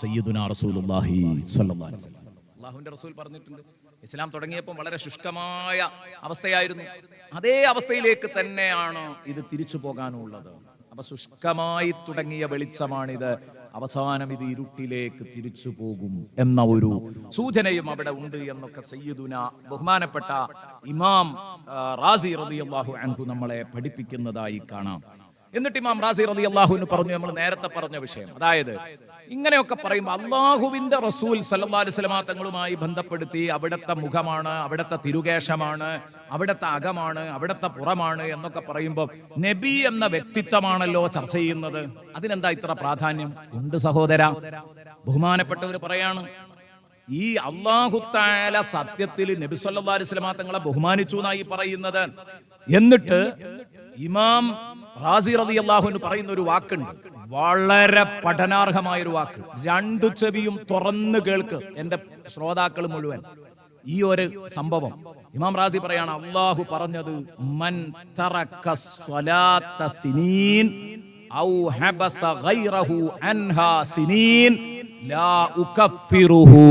സയ്യിദുനാ റസൂലുള്ളാഹി സ്വല്ലല്ലാഹു അലൈഹി വസല്ലം, അല്ലാഹുവിന്റെ റസൂൽ പറഞ്ഞിട്ടുണ്ട്, ഇസ്ലാം തുടങ്ങിയപ്പോൾ വളരെ ശുഷ്കമായ അവസ്ഥയായിരുന്നു. അതേ അവസ്ഥയിലേക്ക് തന്നെയാണ് ഇത് തിരിച്ചു പോകാനുള്ളത്. അപ്പൊ ശുഷ്കമായി തുടങ്ങിയ വെളിച്ചമാണിത്. അവസാനം ഇത് ഇരുട്ടിലേക്ക് തിരിച്ചു പോകും എന്ന ഒരു സൂചനയും അവിടെ ഉണ്ട് എന്നൊക്കെ സയ്യിദുന ബഹുമാനപ്പെട്ട ഇമാം റാസി റളിയല്ലാഹു അൻഹു നമ്മളെ പഠിപ്പിക്കുന്നതായി കാണാം. എന്നിട്ട് ഇമാം റാസി റളിയല്ലാഹു അൻഹു പറഞ്ഞു, നമ്മൾ നേരത്തെ പറഞ്ഞ വിഷയം, അതായത് ഇങ്ങനെയൊക്കെ പറയുമ്പോൾ അള്ളാഹുവിന്റെ റസൂൽ സല്ലല്ലാഹു അലൈഹി വസല്ലം തങ്ങളുമായി ബന്ധപ്പെടുത്തി അവിടുത്തെ മുഖമാണ്, അവിടുത്തെ തിരുകേശമാണ്, അവിടുത്തെ അകമാണ്, അവിടുത്തെ പുറമാണ് എന്നൊക്കെ പറയുമ്പോൾ നബി എന്ന വ്യക്തിത്വമാണല്ലോ ചർച്ച ചെയ്യുന്നത്. അതിനെന്താ ഇത്ര പ്രാധാന്യം? ഉണ്ട് സഹോദര. ബഹുമാനപ്പെട്ടവർ പറയാണ്, ഈ അല്ലാഹു തആല സത്യത്തിൽ നബി സല്ലല്ലാഹു അലൈഹി വസല്ലം തങ്ങളെ ബഹുമാനിച്ചു എന്നായി പറയുന്നത്. എന്നിട്ട് ഇമാം റാസി റളിയല്ലാഹു അൻഹു പറയുന്ന ഒരു വാക്കുണ്ട്, വളരെ പഠനാർഹമായ ഒരു വാക്ക്. രണ്ടു ചെവിയും തുറന്നു കേൾക്ക് എന്റെ ശ്രോതാക്കൾ മുഴുവൻ. ഈ ഒരു സംഭവം ഇമാം റാസി പറയാണ്, അല്ലാഹു പറഞ്ഞത് മൻ തറക സ്വലാത്ത സിനീൻ ഔ ഹബസ ഗൈറഹു അൻഹാ സിനീൻ ലാ ഉകഫിറുഹു.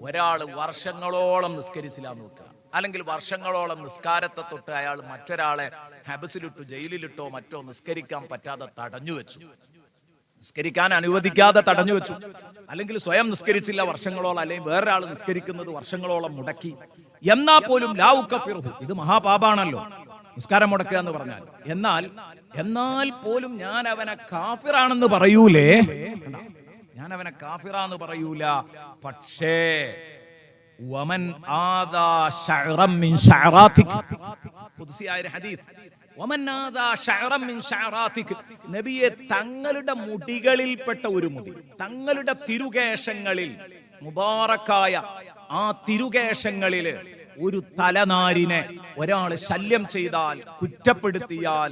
ഒരാൾ വർഷങ്ങളോളം നിസ്കരിച്ചില്ല നോക്കുക, അല്ലെങ്കിൽ വർഷങ്ങളോളം നിസ്കാരത്തെ തൊട്ട് അയാൾ മറ്റൊരാളെ ഹബസിലിട്ടു, ജയിലിലിട്ടോ മറ്റോ നിസ്കരിക്കാൻ പറ്റാതെ തടഞ്ഞു വെച്ചു, നിസ്കരിക്കാൻ അനുവദിക്കാതെ തടഞ്ഞു വെച്ചു, അല്ലെങ്കിൽ സ്വയം നിസ്കരിച്ചില്ല വർഷങ്ങളോളം, അല്ലെങ്കിൽ വേറൊരാൾ നിസ്കരിക്കുന്നത് വർഷങ്ങളോളം മുടക്കി, എന്നാൽ പോലും ലാ ഉകഫിറുഹു. ഇത് മഹാപാപാണല്ലോ നിസ്കാരം മുടക്കുക എന്ന് പറഞ്ഞാൽ. എന്നാൽ പോലും ഞാൻ അവനെ കാഫിറാണെന്ന് പറയൂലേ, ഞാൻ അവനെ കാഫിറാന്ന് പറയൂല. പക്ഷേ വമൻ ആദാ ശഅറൻ മിൻ ശഅറാതിക്, ഖുദ്സിയായ ഒരു ഹദീസ്, വമൻ ആദാ ശഅറൻ മിൻ ശഅറാതിക്, നബിയെ തങ്ങളുടെ മുടികളിൽപ്പെട്ട ഒരു മുടി, തങ്ങളുടെ തിരുകേശങ്ങളിൽ, മുബാറക്കായ ആ തിരുകേശങ്ങളിൽ ഒരു തലനാരിനെ ഒരാൾ ശല്യം ചെയ്താൽ, കുറ്റപ്പെടുത്തിയാൽ,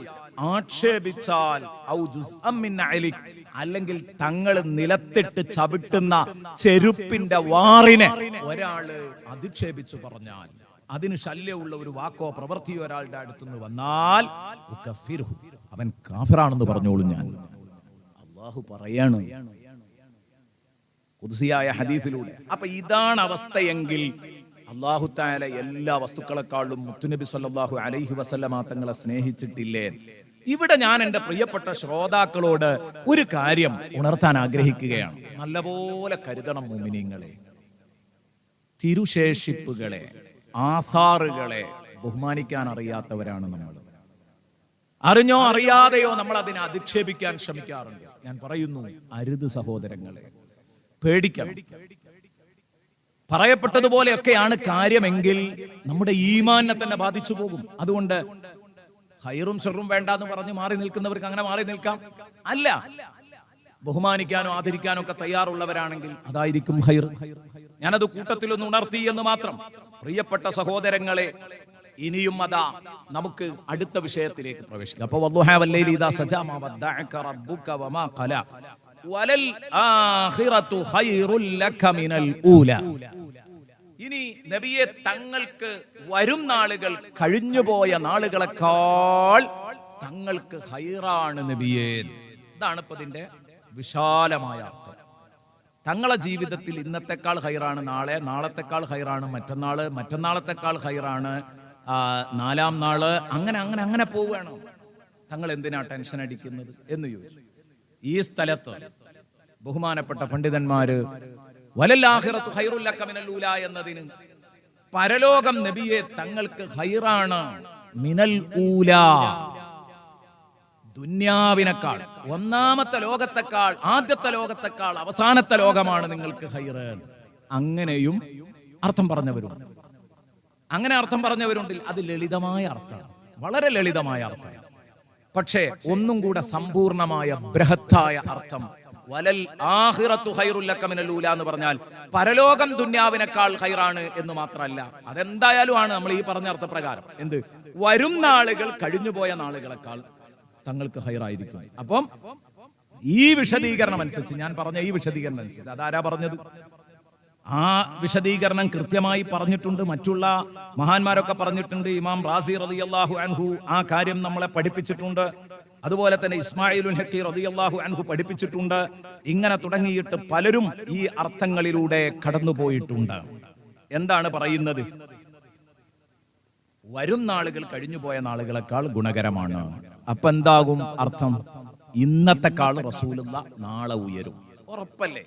ആക്ഷേപിച്ചാൽ, ഔ ജുസ്അം മിൻ അലിക്, അല്ലെങ്കിൽ തങ്ങൾ നിലത്തിട്ട് ചവിട്ടുന്ന ചെരുപ്പിന്റെ വാറിനെ ഒരാള് അധിക്ഷേപിച്ചു പറഞ്ഞാൽ, അതിന് ശല്യമുള്ള ഒരു വാക്കോ പ്രവൃത്തിയോ ഒരാളുടെ അടുത്തുനിന്ന് വന്നാൽ അവൻ കാഫിറാണെന്ന് പറഞ്ഞോളൂ. ഞാൻ അല്ലാഹു പറയാണ് ഖുദ്സിയായ ഹദീസിലൂടെ. അപ്പൊ ഇതാണ് അവസ്ഥയെങ്കിൽ അല്ലാഹു തആല എല്ലാ വസ്തുക്കളെക്കാളും മുത്തുനബി സല്ലല്ലാഹു അലൈഹി വസല്ലമ തങ്ങളെ സ്നേഹിച്ചിട്ടില്ലേ? ഇവിടെ ഞാൻ എൻ്റെ പ്രിയപ്പെട്ട ശ്രോതാക്കളോട് ഒരു കാര്യം ഉണർത്താൻ ആഗ്രഹിക്കുകയാണ്. നല്ലപോലെ കരുതണം മുഅ്മിനീങ്ങളെ. തിരുശേഷിപ്പുകളെ, ആധാറുകളെ ബഹുമാനിക്കാൻ അറിയാത്തവരാണ് നമ്മൾ. അറിഞ്ഞോ അറിയാതെയോ നമ്മൾ അതിനെ അധിക്ഷേപിക്കാൻ ശ്രമിക്കാറുണ്ട്. ഞാൻ പറയുന്നു, അരുത് സഹോദരങ്ങളെ, പേടിക്കണം. പറയപ്പെട്ടതുപോലെയൊക്കെയാണ് കാര്യമെങ്കിൽ നമ്മുടെ ഈമാനെ തന്നെ ബാധിച്ചു പോകും. അതുകൊണ്ട് ഖൈറും ഷർറും വേണ്ടാന്ന് പറഞ്ഞ് മാറി നിൽക്കുന്നവർക്ക് അങ്ങനെ മാറി നിൽക്കാം. അല്ല, ബഹുമാനിക്കാനോ ആദരിക്കാനോ ഒക്കെ തയ്യാറുള്ളവരാണെങ്കിൽ അതായിരിക്കും ഖൈർ. ഞാനത് കൂട്ടത്തിലൊന്ന് ഉണർത്തി എന്ന് മാത്രം. പ്രിയപ്പെട്ട സഹോദരങ്ങളെ, ഇനിയും അതാ നമുക്ക് അടുത്ത വിഷയത്തിലേക്ക് പ്രവേശിക്കാം. അപ്പൊ വദ്ദുഹാ വല്ലൈലി ഇദാ സജാ മാ വദ്ദഅക റബ്ബുക വമാ ഖലാ വലൽ ആഖിറതു ഖൈറുൽ ലക മിനൽ ഊല. ഇനി നബിയെ തങ്ങൾക്ക് വരും നാളുകൾ കഴിഞ്ഞുപോയ നാളുകളെക്കാൾ തങ്ങൾക്ക് ഖൈറാണ് നബിയേ. ഇതാണ് ഇപ്പൊ ഇതിന്റെ വിശാലമായ അർത്ഥം. തങ്ങളെ ജീവിതത്തിൽ ഇന്നത്തെക്കാൾ ഖൈറാണ് നാളെ, നാളത്തെക്കാൾ ഖൈറാണ് മറ്റന്നാള്, മറ്റന്നാളത്തെക്കാൾ ഖൈറാണ് നാലാം നാള്, അങ്ങനെ അങ്ങനെ അങ്ങനെ പോവുകയാണ്. തങ്ങൾ എന്തിനാ ടെൻഷൻ അടിക്കുന്നത് എന്ന് ചോദിച്ചു. ഈ സ്ഥലത്ത് ബഹുമാനപ്പെട്ട പണ്ഡിതന്മാര് വലൽ ആഖിറതു ഖൈറുൽ ലക മിനൽ ഊല എന്നതിന് പരലോകം നബിയെ തങ്ങൾക്ക് ഖൈറാണ് മിനൽ ഊല, ദുന്യാവിനേക്കാൾ, ഒന്നാമത്തെ ലോകത്തെക്കാൾ, ആദ്യത്തെ ലോകത്തെക്കാൾ അവസാനത്തെ ലോകമാണ് നിങ്ങൾക്ക് ഖൈറ്. അങ്ങനെയും അർത്ഥം പറഞ്ഞവരുണ്ട്. അങ്ങനെ അർത്ഥം പറഞ്ഞവരുണ്ട്. അത് ലളിതമായ അർത്ഥമാണ്, വളരെ ലളിതമായ അർത്ഥം. പക്ഷേ ഒന്നും കൂടെ സമ്പൂർണമായ ബൃഹത്തായ അർത്ഥം വലൽ ആഖിറതു ഖൈറുൽ ലക മിനൽ ഊല എന്ന് പറഞ്ഞാൽ പരലോകം ദുന്യാവിനേക്കാൾ ഖൈറാണ് എന്ന് മാത്രമല്ല, അതെന്തായാലും ആണ് നമ്മൾ ഈ പറഞ്ഞ അർത്ഥപ്രകാരം. എന്ത്? വരും നാളുകൾ കഴിഞ്ഞുപോയ നാളുകളെക്കാൾ തങ്ങൾക്ക് ഖൈറായിരിക്കും. അപ്പം ഈ വിശദീകരണം അനുസരിച്ച്, ഞാൻ പറഞ്ഞ ഈ വിശദീകരണം അനുസരിച്ച്, അതാരാ പറഞ്ഞത്? ആ വിശദീകരണം കൃത്യമായി പറഞ്ഞിട്ടുണ്ട്. മറ്റുള്ള മഹാന്മാരൊക്കെ പറഞ്ഞിട്ടുണ്ട്. ഇമാം റാസി റളിയല്ലാഹു അൻഹു ആ കാര്യം നമ്മളെ പഠിപ്പിച്ചിട്ടുണ്ട്. അതുപോലെ തന്നെ ഇസ്മായിലുൽ ഹഖി റളിയല്ലാഹു അൻഹു പഠിപ്പിച്ചിട്ടുണ്ട്. ഇങ്ങനെ തുടങ്ങിയിട്ട് പലരും ഈ അർത്ഥങ്ങളിലൂടെ കടന്നുപോയിട്ടുണ്ട്. എന്താണ് പറയുന്നത്? വരും നാളുകൾ കഴിഞ്ഞുപോയ നാളുകളെക്കാൾ ഗുണകരമാണ്. അപ്പൊ എന്താകും അർത്ഥം? ഇന്നത്തെക്കാൾ റസൂലുള്ള നാളെ ഉയരും. ഉറപ്പല്ലേ?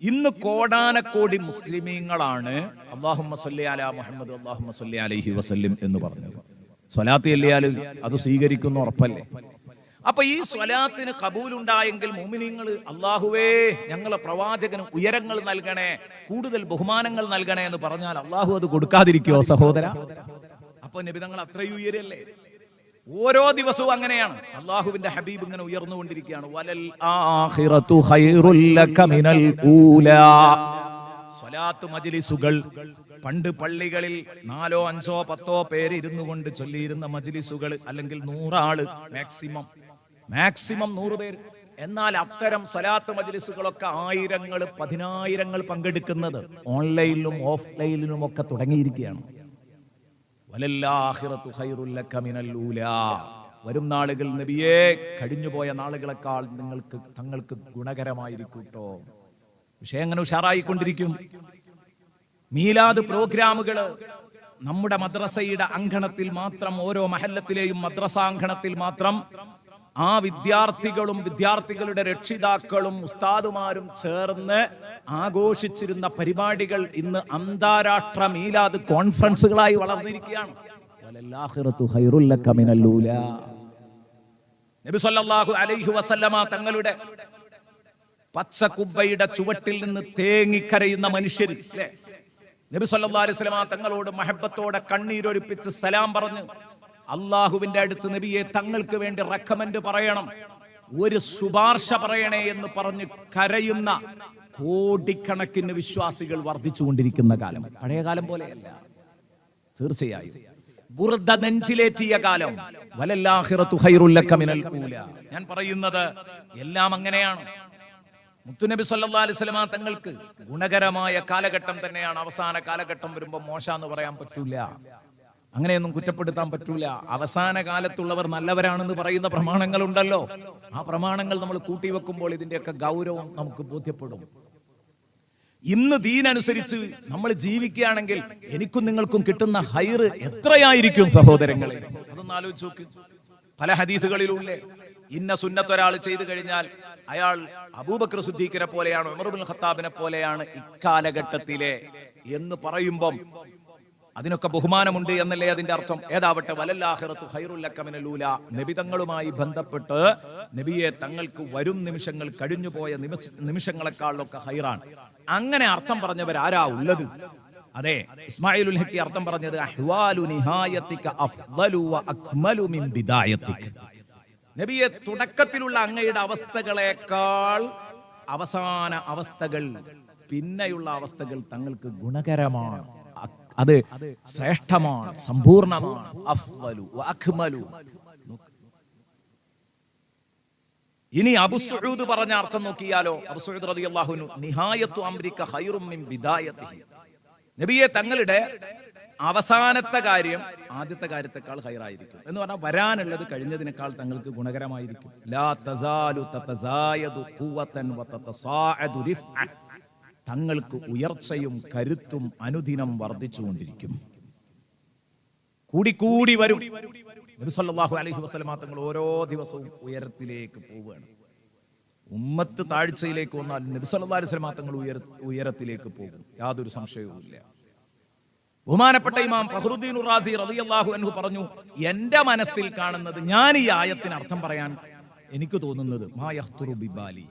ഇന്ന് കോടാനക്കോടി മുസ്ലിമീങ്ങളാണ് അല്ലാഹുമ്മ സ്വല്ലി അലാ മുഹമ്മദ് അല്ലാഹുമ്മ സ്വല്ലി അലൈഹി വസല്ലം എന്ന് പറഞ്ഞത്. സ്വലാത്ത് ചൊല്ലിയാൽ അത് സ്വീകരിക്കുന്ന ഉറപ്പല്ലേ? അപ്പൊ ഈ സ്വലാത്തിന് ഖബൂലുണ്ടായെങ്കിൽ മുഅ്മിനീങ്ങൾ അല്ലാഹുവേ ഞങ്ങളെ പ്രവാചകന് ഉയരങ്ങൾ നൽകണേ, കൂടുതൽ ബഹുമാനങ്ങൾ നൽകണേ എന്ന് പറഞ്ഞാൽ അല്ലാഹു അത് കൊടുക്കാതിരിക്കുമോ സഹോദര? അപ്പൊ നബി തങ്ങൾ അത്രയും ഉയരല്ലേ? ഓരോ ദിവസവും അങ്ങനെയാണ്. അല്ലാഹുവിന്റെ ഹബീബ് ഇങ്ങനെ ഉയർന്നുകൊണ്ടിരിക്കുകയാണ്. വലൽ ആഖിറതു ഖൈറുൽ ലക മിനൽ ഊല. സ്വലാത്ത് മജ്ലിസുകൾ, പണ്ട് പള്ളികളിൽ 4, 5, 10 പേര് ഇരുന്നു കൊണ്ട് ചൊല്ലിയിരുന്ന മജ്ലിസുകൾ, അല്ലെങ്കിൽ 100 ആള് മാക്സിമം 100 പേര്. എന്നാൽ അത്തരം സ്വലാത്ത് മജ്ലിസുകളൊക്കെ ആയിരങ്ങൾ, 10,000 പങ്കെടുക്കുന്നത് ഓൺലൈനിലും ഓഫ്ലൈനിലും ഒക്കെ തുടങ്ങിയിരിക്കുകയാണ്. വലല്ലാഹിറത്തു ഖൈറുൽ ലക മിനൽ ഊലാ. വരും നാളുകൾ നബിയേ കഴിഞ്ഞുപോയ നാളുകളെക്കാൾ തങ്ങൾക്ക് ഗുണകരമായിരിക്കൂട്ടോ. വിഷയം അങ്ങനെ ഉഷാറായിക്കൊണ്ടിരിക്കും. മീലാദ് പ്രോഗ്രാമുകള് നമ്മുടെ മദ്രസയുടെ അങ്കണത്തിൽ മാത്രം, ഓരോ മഹല്ലത്തിലെയും മദ്രസാങ്കണത്തിൽ മാത്രം ആ വിദ്യാർത്ഥികളുടെ രക്ഷിതാക്കളും ഉസ്താദുമാരും ചേർന്ന് ആഘോഷിച്ചിരുന്ന പരിപാടികൾ ഇന്ന് അന്താരാഷ്ട്ര മീലാദ് കോൺഫറൻസുകളായി വളർന്നിരിക്കുകയാണ്. നബി സല്ലല്ലാഹു അലൈഹി വസല്ലമ തങ്ങളുടെ പച്ചക്കുബ്ബയുടെ ചുവട്ടിൽ നിന്ന് തേങ്ങിക്കരയുന്ന മനുഷ്യർ, അല്ലേ? നബി സല്ലല്ലാഹു അലൈഹി വസല്ലമ തങ്ങളോട് മഹബത്തോടെ കണ്ണീരൊലിപ്പിച്ച് സലാം പറഞ്ഞു. അള്ളാഹുവിന്റെ അടുത്ത് നബിയെ തങ്ങൾക്ക് വേണ്ടി റെക്കമെൻഡ് പറയണം, ഒരു ശുപാർശ പറയണേ എന്ന് പറഞ്ഞ് കരയുന്ന കോടിക്കണക്കിന് വിശ്വാസികൾ വർദ്ധിച്ചുകൊണ്ടിരിക്കുന്ന കാലം. പഴയ കാലം പോലെയല്ല, തീർച്ചയായും. ബുർദ നെഞ്ചിലേറ്റിയ കാലം. വലല്ലാഹിറത്തു ഖൈറുൽ ലക മിനൽ ഊലാ. ഞാൻ പറയുന്നത് എല്ലാം അങ്ങനെയാണ്. മുത്തുനബി സല്ലല്ലാഹു അലൈഹി വസല്ലമ തങ്ങൾക്ക് ഗുണകരമായ കാലഘട്ടം തന്നെയാണ്. അവസാന കാലഘട്ടം വരുമ്പോൾ മോശാന്ന് പറയാൻ പറ്റൂല, അങ്ങനെയൊന്നും കുറ്റപ്പെടുത്താൻ പറ്റൂല. അവസാന കാലത്തുള്ളവർ നല്ലവരാണെന്ന് പറയുന്ന പ്രമാണങ്ങളുണ്ടല്ലോ, ആ പ്രമാണങ്ങൾ നമ്മൾ കൂട്ടിവെക്കുമ്പോൾ ഇതിന്റെയൊക്കെ ഗൗരവം നമുക്ക് ബോധ്യപ്പെടും. ഇന്ന് ദീനനുസരിച്ച് നമ്മൾ ജീവിക്കുകയാണെങ്കിൽ എനിക്കും നിങ്ങൾക്കും കിട്ടുന്ന ഹൈറ് എത്രയായിരിക്കും സഹോദരങ്ങളെ? അതൊന്ന് ആലോചിച്ച് നോക്ക്. പല ഹദീസുകളിലുള്ളേ ഇന്ന സുന്നത്ത് ഒരാൾ ചെയ്തു കഴിഞ്ഞാൽ അയാൾ അബൂബക്കർ സിദ്ദീഖിനെ പോലെയാണ്, ഉമർ ഇബ്നുൽ ഖത്താബിനെ പോലെയാണ് ഇക്കാലഘട്ടത്തിലെ എന്ന് പറയുമ്പം അതിനൊക്കെ ബഹുമാനമുണ്ട് എന്നല്ലേ അതിന്റെ അർത്ഥം? ഏതാവട്ടെ, വലല്ലാഹിറത്തു ഖൈറുൽ ലക മിനൽ ഊലാ. നബി തങ്ങളുമായി ബന്ധപ്പെട്ട് നബിയെ തങ്ങൾക്ക് വരും നിമിഷങ്ങൾ കഴിഞ്ഞുപോയ നിമിഷങ്ങളെക്കാളൊക്കെ ഹൈറാണ്. അങ്ങനെ അർത്ഥം പറഞ്ഞവരാരാ ഉള്ളത്? അതെ, ഇസ്മായിലുൽ ഹക്കി അർത്ഥം പറഞ്ഞത് അഹ്വാലു നിഹായതിക അഫ്ളലു വ അക്മലു മിൻ ബിദായതിക. നബിയെ തുടക്കത്തിലുള്ള അങ്ങയുടെ അവസ്ഥകളെക്കാൾ അവസാന അവസ്ഥകൾ, പിന്നെയുള്ള അവസ്ഥകൾ തങ്ങൾക്ക് ഗുണകരമാണ്, അത് ശ്രേഷ്ഠമാണ്, സമ്പൂർണമാണ്. അഫ്ളലു വ അക്മലു. ഇനി അബൂ സഊദ് പറഞ്ഞ അർത്ഥം നോക്കിയാലോ? അബൂ സഊദ് റളിയല്ലാഹു അൻഹു നിഹായത്തു അംരിക ഖൈറും മിൻ ബിദായതിഹി. നബിയെ തങ്ങളുടെ അവസാനത്തെ കാര്യം ആദ്യത്തെ കാര്യത്തെക്കാൾ ഹൈറായിരിക്കും എന്ന് പറഞ്ഞാൽ വരാനുള്ളത് കഴിഞ്ഞതിനേക്കാൾ തങ്ങൾക്ക് ഗുണകരമായിരിക്കും. ലാ തസാലു തതസായദു ഖുവതൻ വ തതസാഅദു റിഫ്അൻ. തങ്ങൾക്ക് ഉയർച്ചയും കരുത്തും അനുദിനം വർദ്ധിച്ചുകൊണ്ടിരിക്കും, കൂടി വരും. നബി സല്ലല്ലാഹു അലൈഹി വസല്ലമ തങ്ങൾ ഓരോ ദിവസവും ഉയരത്തിലേക്ക് പോവുകയാണ്. ഉമ്മത്ത് താഴ്ചയിലേക്ക് വന്നാൽ നബി സല്ലല്ലാഹു അലൈഹി വസല്ലമ തങ്ങൾ ഉയരത്തിലേക്ക് പോകും, യാതൊരു സംശയവുമില്ല. ബഹുമാനപ്പെട്ട ഇമാം ഫഖ്റുദ്ദീൻ റാസി റളിയല്ലാഹു അൻഹു പറഞ്ഞു, എന്റെ മനസ്സിൽ കാണുന്നത്, ഞാൻ ഈ ആയത്തിന് അർത്ഥം പറയാൻ എനിക്ക് തോന്നുന്നത്, മാ യഖ്തുറു ബിബാലി,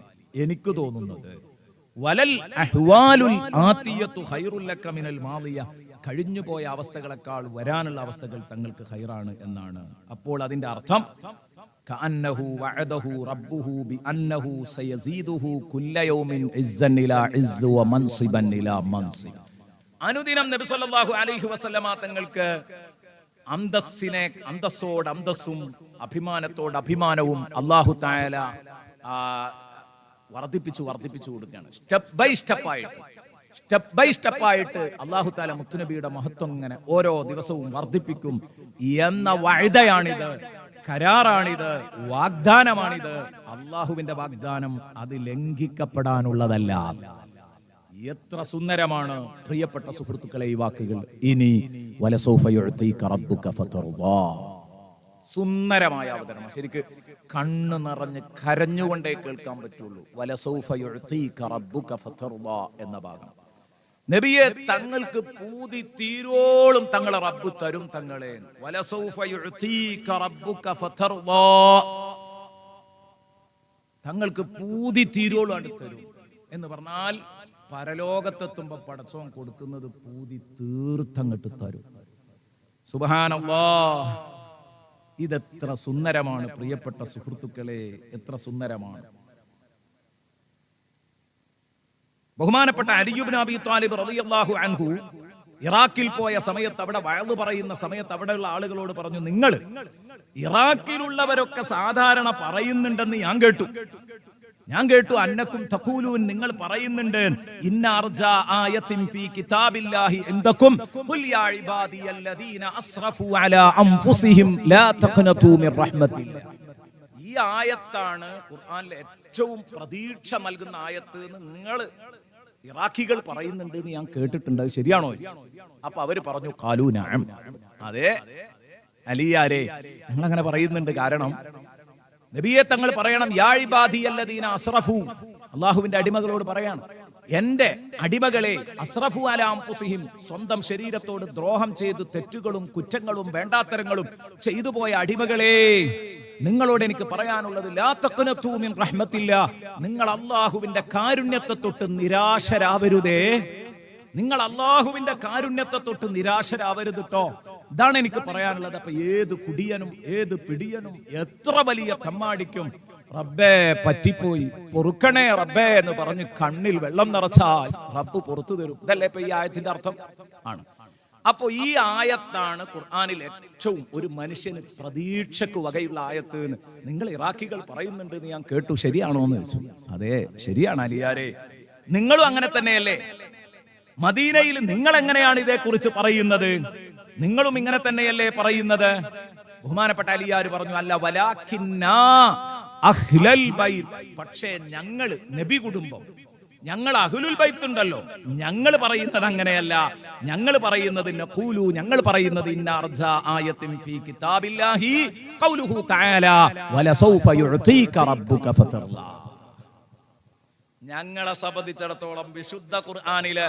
എനിക്ക് തോന്നുന്നത് വലൽ അഹ്വാലുൽ ആതിയതു ഖൈറുൽ ലക മിനൽ മാദിയ. കഴിഞ്ഞുപോയ അവസ്ഥകളെക്കാൾ വരാനുള്ള അവസ്ഥകൾ തങ്ങൾക്ക് ഖൈറാണ് എന്നാണ്. അപ്പോൾ അതിന്റെ അർത്ഥം കഅന്നഹു വഅദഹു റബ്ബുഹു ബിഅന്നഹു സയസീദുഹു കുല്ല യൗമിൻ ഇസ്സൻ ഇലാ ഇസ്സ് വ മൻസിബൻ ഇലാ മൻസിബ്. അനുദിനം നബി സല്ലല്ലാഹു അലൈഹി വസല്ലമ തങ്ങൾക്ക് അന്തസ്സോട് അന്തസ്സും അഭിമാനത്തോട് അഭിമാനവും അല്ലാഹു തആല വർദ്ധിപ്പിച്ചു കൊടുക്കുകയാണ്. സ്റ്റെപ്പ് ബൈ സ്റ്റെപ്പായിട്ട് അല്ലാഹു തആല മുത്തുനബിയുടെ മഹത്വം ഇങ്ങനെ ഓരോ ദിവസവും വർദ്ധിപ്പിക്കും എന്ന വഅദയാണിത്, കരാറാണിത്, വാഗ്ദാനമാണിത്. അല്ലാഹുവിന്റെ വാഗ്ദാനം അത് ലംഘിക്കപ്പെടാനുള്ളതല്ല. എത്ര സുന്ദരമാണ് പ്രിയപ്പെട്ട സുഹൃത്തുക്കളെ ഈ വാക്കുകൾ. ഇനി വലസൗഫ യുഅ്തീക റബ്ബുക ഫതർദാ. സുന്ദരമായ അവതരണം, ശരിക്ക് കണ്ണ് നിറഞ്ഞ് കരഞ്ഞുകൊണ്ടേ കേൾക്കാൻ പറ്റുള്ളൂ. വലസൗഫ യുഅ്തീക റബ്ബുക ഫതർദാ എന്ന ഭാഗം. നബിയെ തങ്ങൾക്ക് പൂതി തീരോളും തങ്ങളെ റബ്ബ് തരും തങ്ങളെ. വലസൗഫ യുഅ്തീക റബ്ബുക ഫതർദാ. തങ്ങൾക്ക് പൂതി തീരോളും ആണ് തരും എന്ന് പറഞ്ഞാൽ പരലോകത്തെത്തുമ്പോ പടച്ചോൻ കൊടുക്കുന്നത് പൂതി തീർത്തങ്ങട്ട് തരും. സുബ്ഹാനല്ലാഹ്, ഇതെത്ര സുന്ദരമാണ് പ്രിയപ്പെട്ട സുഹൃത്തുക്കളെ, എത്ര സുന്ദരമാണ്. ബഹുമാനപ്പെട്ട അലി ഇബ്നു അബീ ത്വാലിബ് റളിയല്ലാഹു അൻഹു ഇറാഖിൽ പോയ സമയത്ത്, അവിടെ വഅദ് പറയുന്ന സമയത്ത് അവിടെയുള്ള ആളുകളോട് പറഞ്ഞു, നിങ്ങൾ ഇറാഖിലുള്ളവരൊക്കെ സാധാരണ പറയുന്നുണ്ടെന്ന് ഞാൻ കേട്ടു അന്നക്കും തഖൂലൂൻ, നിങ്ങൾ പറയുന്നുണ്ട് ഇന്ന അർജാ ആയത്തിൻ ഫീ കിതാബില്ലാഹി ഇൻദകും ഖുൽ യാ ഇബാദിയല്ലദീന അസ്റഫു അലാ അൻഫുസിഹിം ലാ തഖ്നതു മിർ റഹ്മത്തില്ലാഹ്. ഈ ആയത്താണ് ഖുർആനിലെ ഏറ്റവും പ്രതീക്ഷ നൽകുന്ന ആയത്ത് എന്ന് നിങ്ങൾ ഇറാഖികൾ പറയുന്നുണ്ട് എന്ന് ഞാൻ കേട്ടിട്ടുണ്ട്, ശരിയാണോ? അപ്പൊ അവര് പറഞ്ഞു ഖാലൂ നഅം, അതെ അലിയാരെ നിങ്ങൾ അങ്ങനെ പറയുന്നുണ്ട്. കാരണം നബിയെ തങ്ങൾ പറയണം, യാ ഇബാദിയല്ലദീന അസ്റഫു, അല്ലാഹുവിന്റെ അടിമകളോട് പറയാണ്, എന്റെ അടിമകളെ, അസ്റഫു അലാ അൻഫുസിഹിം, സ്വന്തം ശരീരത്തോട് ദ്രോഹം ചെയ്ത് തെറ്റുകളും കുറ്റങ്ങളും വേണ്ടാത്തരങ്ങളും ചെയ്തു പോയ അടിമകളെ, നിങ്ങളോട് എനിക്ക് പറയാനുള്ളത്, ലാ തഖ്നതു മിൻ റഹ്മത്തില്ലാഹ്, നിങ്ങൾ അല്ലാഹുവിന്റെ കാരുണ്യത്തെ തൊട്ട് നിരാശരാവരുതേ. നിങ്ങൾ അല്ലാഹുവിന്റെ കാരുണ്യത്തെ തൊട്ട് നിരാശരാവരുത് ട്ടോ. ഇതാണ് എനിക്ക് പറയാനുള്ളത്. അപ്പൊ ഏത് കുടിയനും ഏത് പിടിയനും എത്ര വലിയ തമ്മാടിക്കും റബ്ബേ പറ്റിപ്പോയി പൊറുക്കണേ റബ്ബേ എന്ന് പറഞ്ഞ് കണ്ണിൽ വെള്ളം നിറച്ചാൽ റബ്ബ് പുറത്തു തരും. ഇതല്ലേ ഇപ്പൊ ഈ ആയത്തിന്റെ അർത്ഥം ആണ്. അപ്പൊ ഈ ആയത്താണ് ഖുർആനിൽ ഏറ്റവും ഒരു മനുഷ്യന് പ്രതീക്ഷക്ക് വകയുള്ള ആയത്ത് എന്ന് നിങ്ങൾ ഇറാഖികൾ പറയുന്നുണ്ട് എന്ന് ഞാൻ കേട്ടു, ശരിയാണോ എന്ന് ചോദിച്ചു. അതെ ശരിയാണ് അലിയാരെ, നിങ്ങളും അങ്ങനെ തന്നെയല്ലേ? മദീനയിൽ നിങ്ങൾ എങ്ങനെയാണ് ഇതേക്കുറിച്ച് പറയുന്നത്? നിങ്ങളും ഇങ്ങനെ തന്നെയല്ലേ പറയുന്നത്? ബഹുമാനപ്പെട്ട അലിയാർ പറഞ്ഞു, അല്ല വലാകിന്നാ അഹ്ലൽ ബൈത്ത്, പക്ഷേ ഞങ്ങൾ നബി കുടുംബം, ഞങ്ങൾ അഹ്ലുൽ ബൈത്ത് ഉണ്ടല്ലോ, ഞങ്ങൾ പറയുന്നത് അങ്ങനെയല്ല. ഞങ്ങൾ പറയുന്നത് നഖൂലു, ഞങ്ങൾ പറയുന്നത് ഇന്ന അർജാ ആയത്തിൻ ഫീ കിതാബില്ലാഹി ഖൗലുഹു തആല വലസൗഫ യുഅതീക റബ്ബുക ഫതർലാ. ഞങ്ങളെ സംബന്ധിച്ചിടത്തോളം വിശുദ്ധ ഖുർആനിലെ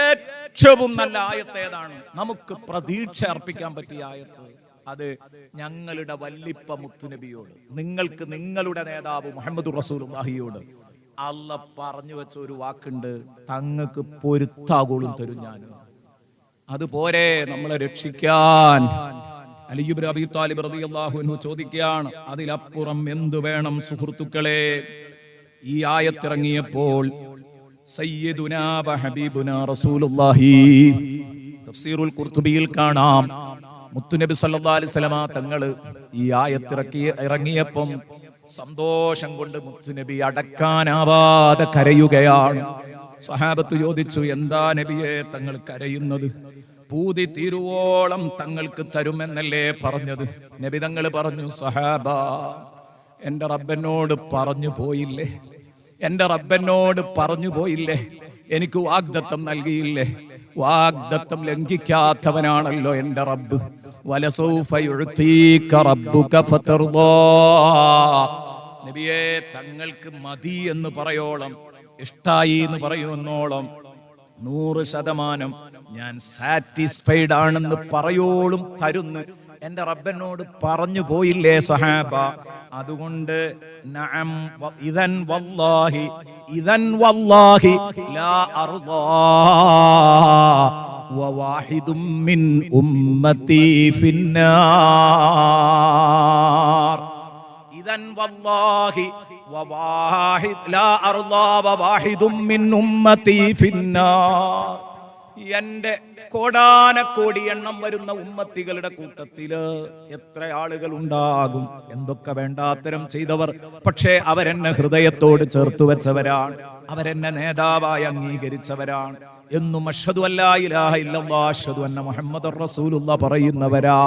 ഏറ്റവും നല്ല ആയത്ത് ഏതാണ്? നമുക്ക് പ്രതീക്ഷ അർപ്പിക്കാൻ പറ്റിയ ആയത്ത്, അത് ഞങ്ങളുടെ വല്ലിപ്പ മുത്തുനബിയോട്, നിങ്ങൾക്ക് നിങ്ങളുടെ നേതാവ് മുഹമ്മദ് റസൂലുള്ളാഹിയോട് അല്ല പറഞ്ഞു വെച്ച ഒരു വാക്കുണ്ട്, തങ്ങൾക്ക് പൊരുത്താകോളും തരും ഞാൻ. അതുപോലെ നമ്മളെ രക്ഷിക്കാൻ അലി ഇബ്നു അബീ ത്വാലിബ് റളിയല്ലാഹു അൻഹു ചോദിക്കുകയാണ്, അതിലപ്പുറം എന്തു വേണം സുഹൃത്തുക്കളെ? ഈ ആയത്തിറങ്ങിയപ്പോൾ സയ്യിദുനാ വ ഹബീബുനാ റസൂലുള്ളാഹി തഫ്സീറുൽ ഖുർതുബിയിൽ കാണാം, മുത്തുനബി സല്ലല്ലാഹു അലൈഹി വസല്ലമ തങ്ങൾ ഈ ഇറങ്ങിയപ്പം സന്തോഷം കൊണ്ട് മുത്തുനബി അടക്കാനാവാതെ കരയുകയാണ്. സ്വഹാബത്ത് ചോദിച്ചു, എന്താ നബിയെ തങ്ങൾ കരയുന്നത്? പൂതി തീരുവോളം തങ്ങൾക്ക് തരുമെന്നല്ലേ പറഞ്ഞത്? നബി തങ്ങൾ പറഞ്ഞു, സ്വഹാബ, എന്റെ റബ്ബനോട് പറഞ്ഞു പോയില്ലേ, എന്റെ റബ്ബനോട് പറഞ്ഞു പോയില്ലേ, എനിക്ക് വാഗ്ദത്തം നൽകിയില്ലേ? വാഗ്ദത്തം ലംഘിക്കാത്തവനാണല്ലോ എന്റെ റബ്ബ്. വലസൗഫ യുഅതീക റബ്ബുക ഫതർദാ. നബിയെ തങ്ങൾക്ക് മതി എന്ന് പറയോളം, ഇഷ്ടായി എന്ന് പറയുന്നോളം 100% ഞാൻ സാറ്റിസ്ഫൈഡ് ആണെന്ന് പറയോളും തരുന്ന് എന്റെ റബ്ബനോട് പറഞ്ഞു പോയില്ലേ സഹാബ? അതുകൊണ്ട് നഅം ഇദൻ വല്ലാഹി ലാ അർദാ വവാഹിദും മിൻ ഉമ്മത്തി ഫിന്നാർ. ഇദൻ വല്ലാഹി വവാഹിദ് ലാ അർദാ വവാഹിദും മിൻ ഉമ്മത്തി ഫിന്നാർ. എന്റെ കോടാനക്കോടി എണ്ണം വരുന്ന ഉമ്മത്തികളുടെ കൂട്ടത്തില് എത്ര ആളുകൾ ഉണ്ടാകും, എന്തൊക്കെ വേണ്ടാത്തരം ചെയ്തവർ, പക്ഷേ അവരെന്നെ ഹൃദയത്തോട് ചേർത്തു വെച്ചവരാണ്, അവരെന്നെ നേതാവായി അംഗീകരിച്ചവരാണ്. എന്നും അഷ്ഹദു അല്ലാ ഇലാഹ ഇല്ലല്ലാഹ് അഷ്ഹദു അന്ന മുഹമ്മദുർ റസൂലുള്ളാഹ് പറയുന്നവരാ,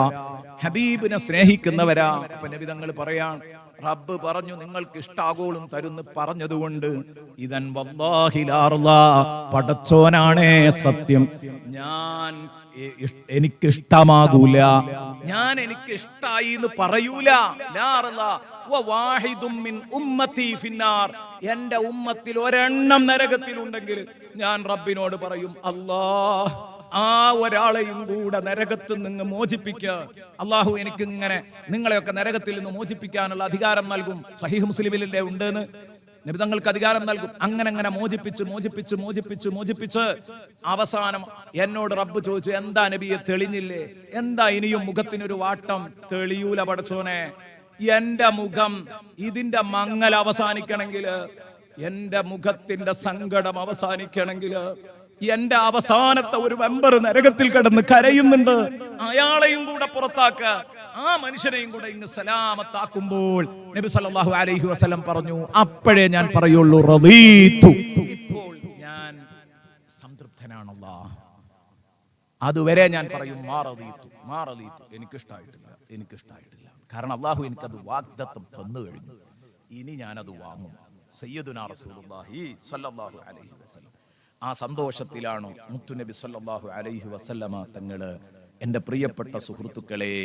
ഹബീബിനെ സ്നേഹിക്കുന്നവരാ. അപ്പൊ നബി തങ്ങൾ പറയാൻ, റബ്ബ് പറഞ്ഞു നിങ്ങൾക്ക് ഇഷ്ടാകോളും തരുന്ന് പറഞ്ഞതുകൊണ്ട് ഇദൻ വല്ലാഹി ലാ അർദാ, പടച്ചോനാണേ സത്യം, ഞാൻ എനിക്കിഷ്ടമാകൂല, ഞാൻ എനിക്കിഷ്ടായി എന്ന് പറയൂല. ലാ അർദാ വവാഹിദും മിൻ ഉമ്മത്തി ഫിന്നാർ. എന്റെ ഉമ്മത്തിൽ ഒരെണ്ണം നരകത്തിലുണ്ടെങ്കിൽ ഞാൻ റബ്ബിനോട് പറയും, അല്ലാഹ് ആ ഒരാളെയും കൂടെ നരകത്തിൽ നിന്ന് മോചിപ്പിക്കുക. അള്ളാഹു എനിക്ക് ഇങ്ങനെ നിങ്ങളെയൊക്കെ നരകത്തിൽ നിന്ന് മോചിപ്പിക്കാനുള്ള അധികാരം നൽകും. സഹീഹ് മുസ്ലിമിലെ ഉണ്ടെന്ന് നബി തങ്ങൾക്ക് അധികാരം നൽകും. അങ്ങനെ മോചിപ്പിച്ച് അവസാനം എന്നോട് റബ്ബ് ചോദിച്ചു, എന്താ നബിയെ തെളിഞ്ഞില്ലേ? എന്താ ഇനിയും മുഖത്തിനൊരു വാട്ടം? തെളിയൂല പടച്ചോനെ, എന്റെ മുഖം ഇതിന്റെ മങ്ങൽ അവസാനിക്കണമെങ്കിൽ എന്റെ മുഖത്തിന്റെ സങ്കടം അവസാനിക്കണമെങ്കിൽ എന്റെ അവസാനത്തെ ഒരു മെമ്പർ നരകത്തിൽ കിടന്ന് കരയുന്നുണ്ട്, അയാളെയും കൂടെ പുറത്താക്ക, ആ മനുഷ്യനെയും കൂടെ ഇങ്ങ് സലാമത്താക്കുമ്പോൾ നബി സല്ലല്ലാഹു അലൈഹി വസല്ലം പറഞ്ഞു, അപ്പോഴേ ഞാൻ പറയുള്ളൂ റളീതു, ഇപ്പോൾ ഞാൻ സംതൃപ്തനാണ് അല്ലാഹ്. അതുവരെ ഞാൻ പറയും മാ റളീതു, എനിക്കിഷ്ടായിട്ടില്ല. കാരണം അല്ലാഹു എനിക്കത് വാഗ്ദത്തം തന്നു കഴിഞ്ഞു, ഇനി ഞാനത് വാങ്ങും. സയ്യിദുനാ റസൂലുള്ളാഹി സ്വല്ലല്ലാഹു അലൈഹി വസല്ലം ആ സന്തോഷത്തിലാണ് മുത്തുനബി സ്വല്ലല്ലാഹു അലൈഹി വസല്ലമ തങ്ങള് എൻ്റെ പ്രിയപ്പെട്ട സുഹൃത്തുക്കളെ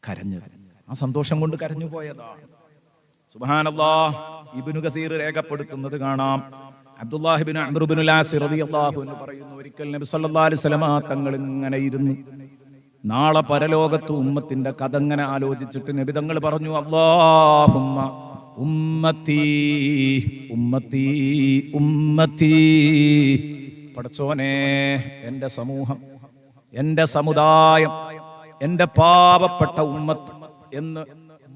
കരഞ്ഞത്. ആ സന്തോഷം കൊണ്ട് കരഞ്ഞു പോയതാണ്. സുബ്ഹാനല്ലാഹ്. ഇബ്നു കസീർ രേഖപ്പെടുത്തുന്നത് കാണാം. അബ്ദുല്ലാഹി ഇബ്നു അംർ ഇബ്നുൽ ആസ് റളിയല്ലാഹു അൻഹു പറയുന്നു, ഒരിക്കൽ നബി സല്ലല്ലാഹു അലൈഹി വസല്ലമ തങ്ങൾ ഇങ്ങനെ ഇരുന്നു, നാളെ പരലോകത്ത് ഉമ്മത്തിന്റെ കഥ ഇങ്ങനെ ആലോചിച്ചിട്ട് നബി തങ്ങൾ പറഞ്ഞു, അല്ലാഹുമ്മ ഉമ്മത്തി ഉമ്മത്തി ഉമ്മത്തി, പടച്ചോനെ എൻ്റെ സമൂഹം, എൻ്റെ സമുദായം, എൻ്റെ പാവപ്പെട്ട ഉമ്മത്ത് എന്ന്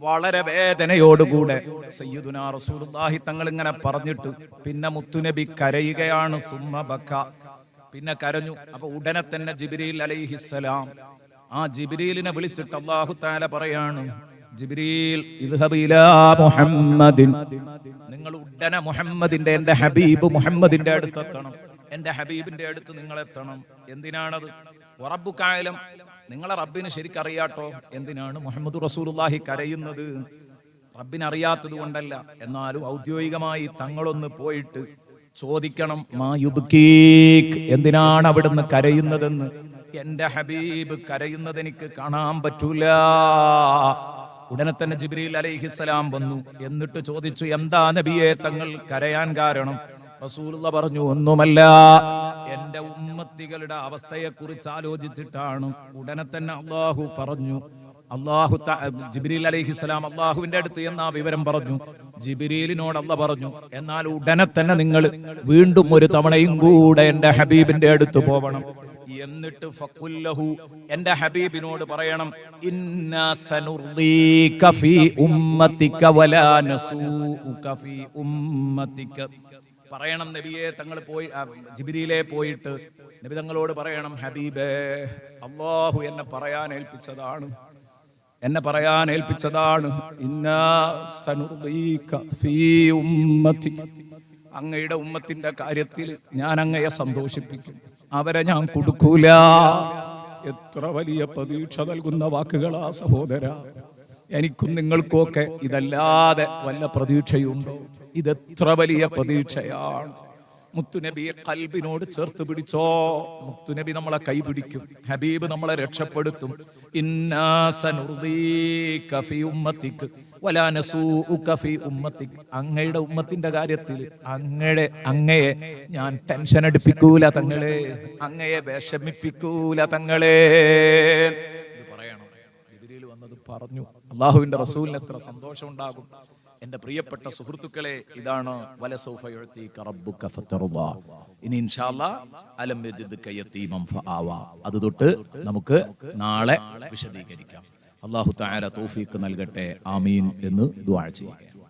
വളരെ വേദനയോടുകൂടെ സയ്യിദുനാ റസൂലുള്ളാഹി തങ്ങൾ ഇങ്ങനെ പറഞ്ഞിട്ട് പിന്നെ മുത്തുനബി കരയുകയാണ്. സുമ്മ ബക, പിന്നെ കരഞ്ഞു. അപ്പൊ ഉടനെ തന്നെ ജിബ്രീൽ അലൈഹിസ്സലാം, ആ ജിബ്രീലിനെ വിളിച്ചിട്ട് അല്ലാഹു തആല പറയാണ്, ജിബ്രീൽ ഇദ്ഹബ് ഇലാ മുഹമ്മദിൻ, നിങ്ങൾ ഉടനെ മുഹമ്മദിന്റെ, എൻ്റെ ഹബീബ് മുഹമ്മദിന്റെ അടുത്ത് എത്തണം, എൻ്റെ ഹബീബിന്റെ അടുത്ത് നിങ്ങൾ എത്തണം. എന്തിനാണത്? വറബ്ബുക അഅലം, നിങ്ങളെ റബ്ബിന് ശരിക്കറിയാട്ടോ എന്തിനാണ് മുഹമ്മദ് റസൂലുള്ളാഹി കരയുന്നത്. റബ്ബിന് അറിയാത്തത് കൊണ്ടല്ല, എന്നാലും ഔദ്യോഗികമായി തങ്ങളൊന്ന് പോയിട്ട് ചോദിക്കണം, മാ യുബ്കീക്, എന്തിനാണ് അവിടുന്ന് കരയുന്നതെന്ന്. എൻ്റെ ഹബീബ് കരയുന്നത് എനിക്ക് കാണാൻ പറ്റൂല. ഉടനെ തന്നെ ജിബ്രീൽ അലൈഹിസ്സലാം വന്നു. എന്നിട്ട് ചോദിച്ചു, എന്താ നബിയെ തങ്ങൾ കരയാൻ കാരണം? റസൂലുള്ള പറഞ്ഞു, ഒന്നുമല്ല, എൻ്റെ ഉമ്മത്തികളുടെ അവസ്ഥയെ കുറിച്ച് ആലോചിച്ചിട്ടാണ്. ഉടനെ തന്നെ അല്ലാഹു പറഞ്ഞു, ജിബ്രീൽ അലൈഹിസ്സലാം അല്ലാഹുവിന്റെ അടുത്ത് എന്നാ വിവരം പറഞ്ഞു. ജിബ്രീലിനോട് അല്ലാഹു പറഞ്ഞു, എന്നാൽ ഉടനെ തന്നെ നിങ്ങൾ വീണ്ടും ഒരു തവണയും കൂടെ എൻ്റെ ഹബീബിന്റെ അടുത്ത് പോവണം. എന്നിട്ട് ഫഖുല്ലഹു, എൻ്റെ ഹബീബിനോട് പറയണം, ഇന്നാ സനുർദീക ഫീ ഉമ്മതിക വലാ നസൂക ഫീ ഉമ്മതിക. പറയണം നബിയെ തങ്ങൾ പോയി, ജിബ്രീലേ പോയിട്ട് നബി തങ്ങളോട് പറയണം, ഹബീബേ, അല്ലാഹു എന്നെ പറയാൻ ഏൽപ്പിച്ചതാണ്, ഇന്നാ സനുർദീക ഫീ ഉമ്മതിക, അങ്ങയുടെ ഉമ്മത്തിന്റെ കാര്യത്തിൽ ഞാൻ അങ്ങയെ സന്തോഷിപ്പിക്കും, അവരെ ഞാൻ കൊടുക്കൂല. എത്ര വലിയ പ്രതീക്ഷ നൽകുന്ന വാക്കുകളാ സഹോദര. എനിക്കും നിങ്ങൾക്കും ഒക്കെ ഇതല്ലാതെ വല്ല പ്രതീക്ഷയുണ്ടോ? ഇതെത്ര വലിയ പ്രതീക്ഷയാണ്. മുത്തുനബിയെ കൽബിനോട് ചേർത്ത് പിടിച്ചോ, മുത്തുനബി നമ്മളെ കൈപിടിക്കും, ഹബീബ് നമ്മളെ രക്ഷപ്പെടുത്തും. ഇന്നാ സനുർദീക ഫീ ഉമ്മതിക വലാ നസൂഉക ഫീ ഉമ്മതിക, അങ്ങയുടെ ഉമ്മത്തിന്റെ കാര്യത്തിൽ അങ്ങയെ ഞാൻ ടെൻഷൻ അടിപ്പിക്കൂല തങ്ങളെ, അങ്ങയെ വിഷമിപ്പിക്കൂല തങ്ങളെ. ഇത് പറയണം. ജിബ്രീൽ വന്നത് പറഞ്ഞു. അല്ലാഹുവിന്റെ റസൂലിന് എത്ര സന്തോഷം ഉണ്ടാകും. എൻ്റെ പ്രിയപ്പെട്ട സുഹൃത്തുക്കളെ, ഇതാണ് വലസൗഫ യുഅ്തീക റബ്ബുക ഫതർദാ. ഇനി ഇൻഷാ അല്ലാഹ് അലം യജിദ്ക യതീമൻ ഫആവാ, അത് തൊട്ട് നമുക്ക് നാളെ വിശദീകരിക്കാം. അല്ലാഹു തആല തൗഫീഖ് നൽകട്ടെ. ആമീൻ എന്ന് ദുആ ചെയ്യുക.